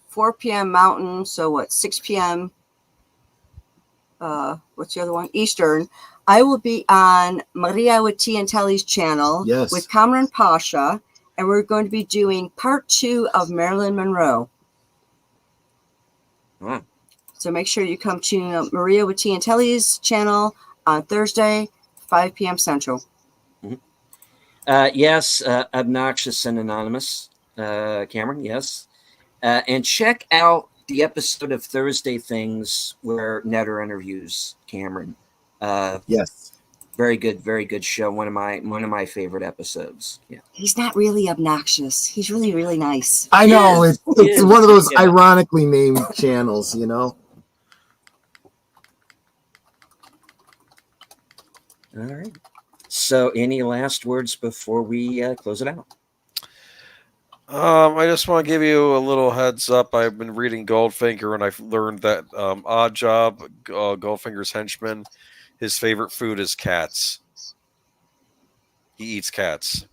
4 p.m. Mountain. So what? 6 p.m. What's the other one? Eastern. I will be on Maria with T and Telly's channel with Kamran Pasha. And we're going to be doing part 2 of Marilyn Monroe. Wow. So make sure you come to Maria with T and Telly's channel on Thursday, 5 p.m. Central. Mm-hmm. Yes, Obnoxious and Anonymous, Cameron, yes. And check out the episode of Thursday Things where Netter interviews Cameron. Yes. Very good show. One of my favorite episodes. Yeah. He's not really obnoxious. He's really, really nice. I know. It's one of those ironically named channels, you know. All right. So any last words before we close it out? I just want to give you a little heads up. I've been reading Goldfinger, and I've learned that Odd Job, Goldfinger's henchman, his favorite food is cats. He eats cats.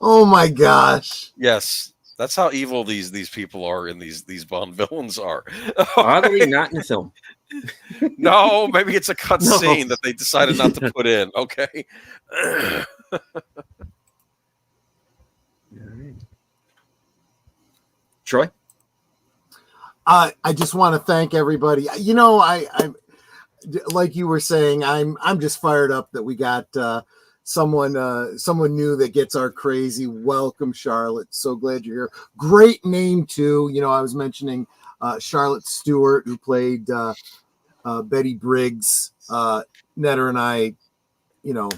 Oh my gosh! Yes, that's how evil these people are, and these Bond villains are. Oddly, not in the film. No, maybe it's a cut scene that they decided not to put in. Okay. All right. Troy? I just want to thank everybody. You know, I like you were saying, I'm just fired up that we got someone new that gets our crazy. Welcome, Charlotte. So glad you're here. Great name too. You know, I was mentioning Charlotte Stewart, who played Betty Briggs. Netter and I, you know,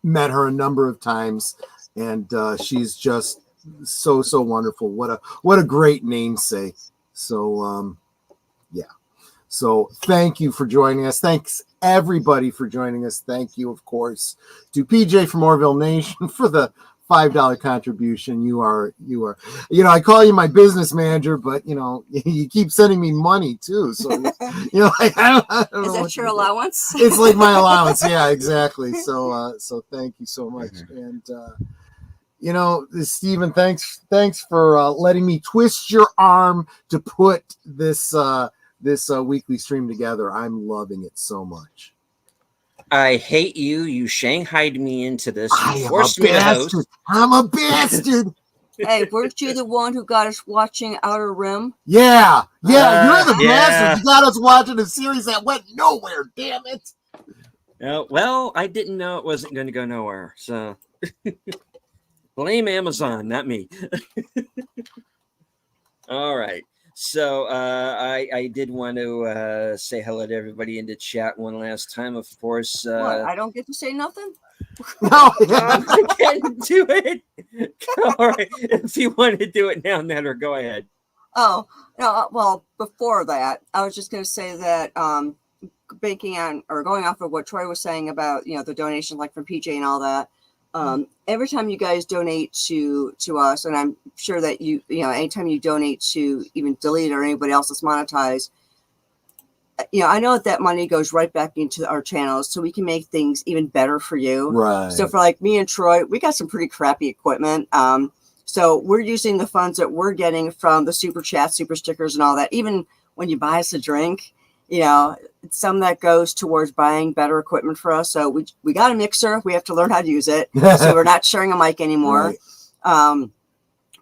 met her a number of times, and she's just so wonderful. What a great namesake. So yeah. So thank you for joining us. Thanks everybody for joining us. Thank you, of course, to PJ from Orville Nation for the $5 contribution. You are, you know, I call you my business manager, but you know, you keep sending me money too. So you know, like, I don't Is know that your allowance? It's like my allowance. Yeah, exactly. So thank you so much. And you know, Stephen, thanks for letting me twist your arm to put this weekly stream together. I'm loving it so much. I hate you. You shanghaied me into this. I You am a forced me to bastard. host. I'm a bastard. Hey, weren't you the one who got us watching Outer Rim? Yeah, you're the Yeah. bastard. You got us watching a series that went nowhere. Damn it. Well, I didn't know it wasn't going to go nowhere. So blame Amazon, not me. All right. So I did want to say hello to everybody in the chat one last time. Of course, What? I don't get to say nothing? No. I can do it. All right. If you want to do it now, Netter, go ahead. Oh, no, well, before that, I was just going to say that banking on or going off of what Troy was saying about, the donations like from PJ and all that, every time you guys donate to us, and I'm sure that anytime you donate to even Delete or anybody else that's monetized, I know that money goes right back into our channels so we can make things even better for you. Right. So for like me and Troy, we got some pretty crappy equipment. So we're using the funds that we're getting from the super chat, super stickers and all that. Even when you buy us a drink, some that goes towards buying better equipment for us. So we got a mixer. We have to learn how to use it. So we're not sharing a mic anymore. Right.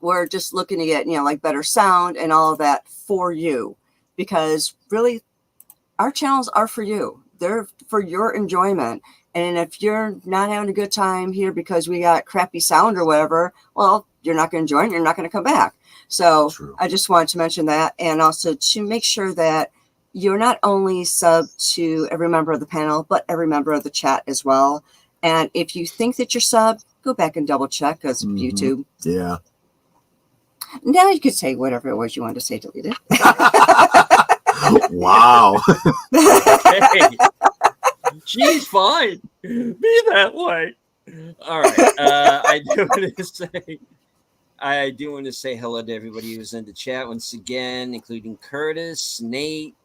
We're just looking to get, like better sound and all of that for you, because really our channels are for you. They're for your enjoyment. And if you're not having a good time here because we got crappy sound or whatever, well, you're not going to join. You're not going to come back. So True. I just wanted to mention that. And also to make sure that you're not only sub to every member of the panel, but every member of the chat as well. And if you think that you're sub, go back and double check, because YouTube. Yeah. Now you could say whatever it was you wanted to say, deleted. Wow. Hey, she's fine. Be that way. All right. I do want to say hello to everybody who's in the chat once again, including Curtis, Nate,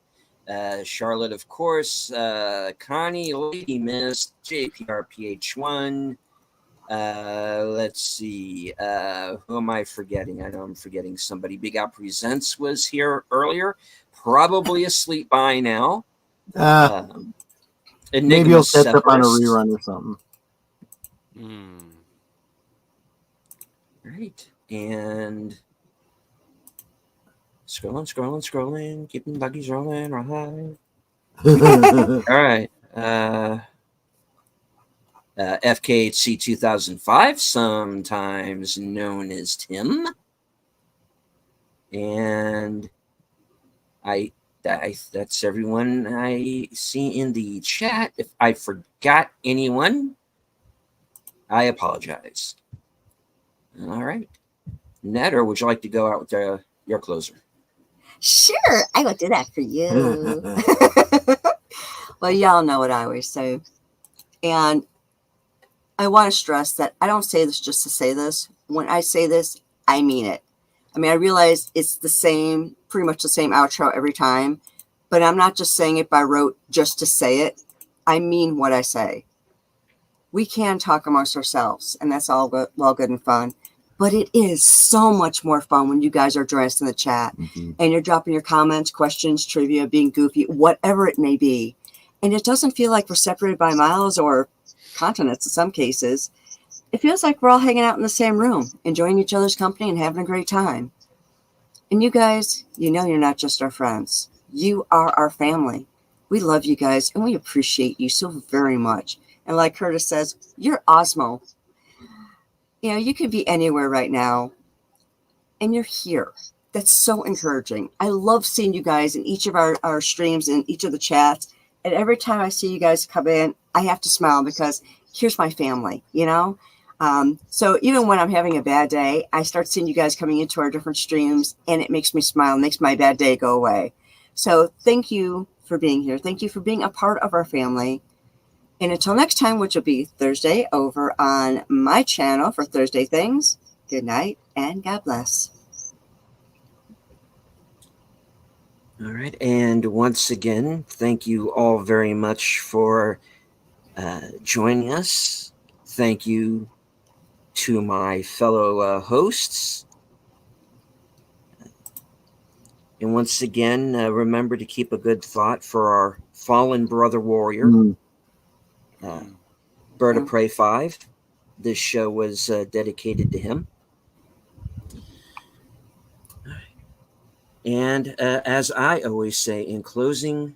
Charlotte, of course, Connie, Lady Miss, JPRPH1. Let's see. Who am I forgetting? I know I'm forgetting somebody. Big Out Presents was here earlier. Probably asleep by now. Maybe he'll catch up on a rerun or something. Right. And scrolling, keeping buggies rolling, right. All right. FKHC 2005, sometimes known as Tim. And that's everyone I see in the chat. If I forgot anyone, I apologize. All right. Ned, or would you like to go out with your closer? Sure, I will do that for you. Well, y'all know what I always say. And I want to stress that I don't say this just to say this. When I say this, I mean it. I mean, I realize it's pretty much the same outro every time, but I'm not just saying it by rote just to say it. I mean what I say. We can talk amongst ourselves, and that's all well, good and fun. But it is so much more fun when you guys are joining us in the chat and you're dropping your comments, questions, trivia, being goofy, whatever it may be. And it doesn't feel like we're separated by miles or continents in some cases. It feels like we're all hanging out in the same room, enjoying each other's company and having a great time. And you guys, you're not just our friends. You are our family. We love you guys, and we appreciate you so very much. And like Curtis says, you're Osmo. You could be anywhere right now, and you're here. That's so encouraging. I love seeing you guys in each of our streams and each of the chats. And every time I see you guys come in, I have to smile because here's my family, So even when I'm having a bad day, I start seeing you guys coming into our different streams, and it makes me smile, makes my bad day go away. So thank you for being here. Thank you for being a part of our family. And until next time, which will be Thursday over on my channel for Thursday Things, good night and God bless. All right. And once again, thank you all very much for joining us. Thank you to my fellow hosts. And once again, remember to keep a good thought for our fallen brother warrior. Bird of Prey 5. This show was dedicated to him. And as I always say in closing,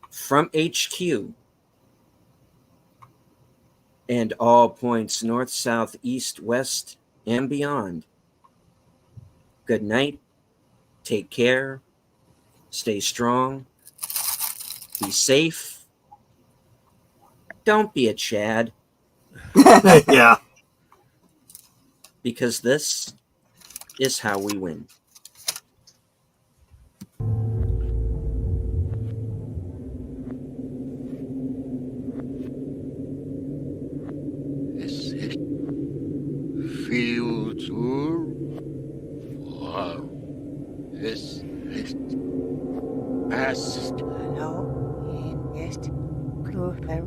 from HQ and all points north, south, east, west, and beyond, good night, take care, stay strong, be safe, don't be a Chad, Yeah. because this is how we win. Es ist viel zu warm. Es ist fast. Hallo, hier ist Kuchen.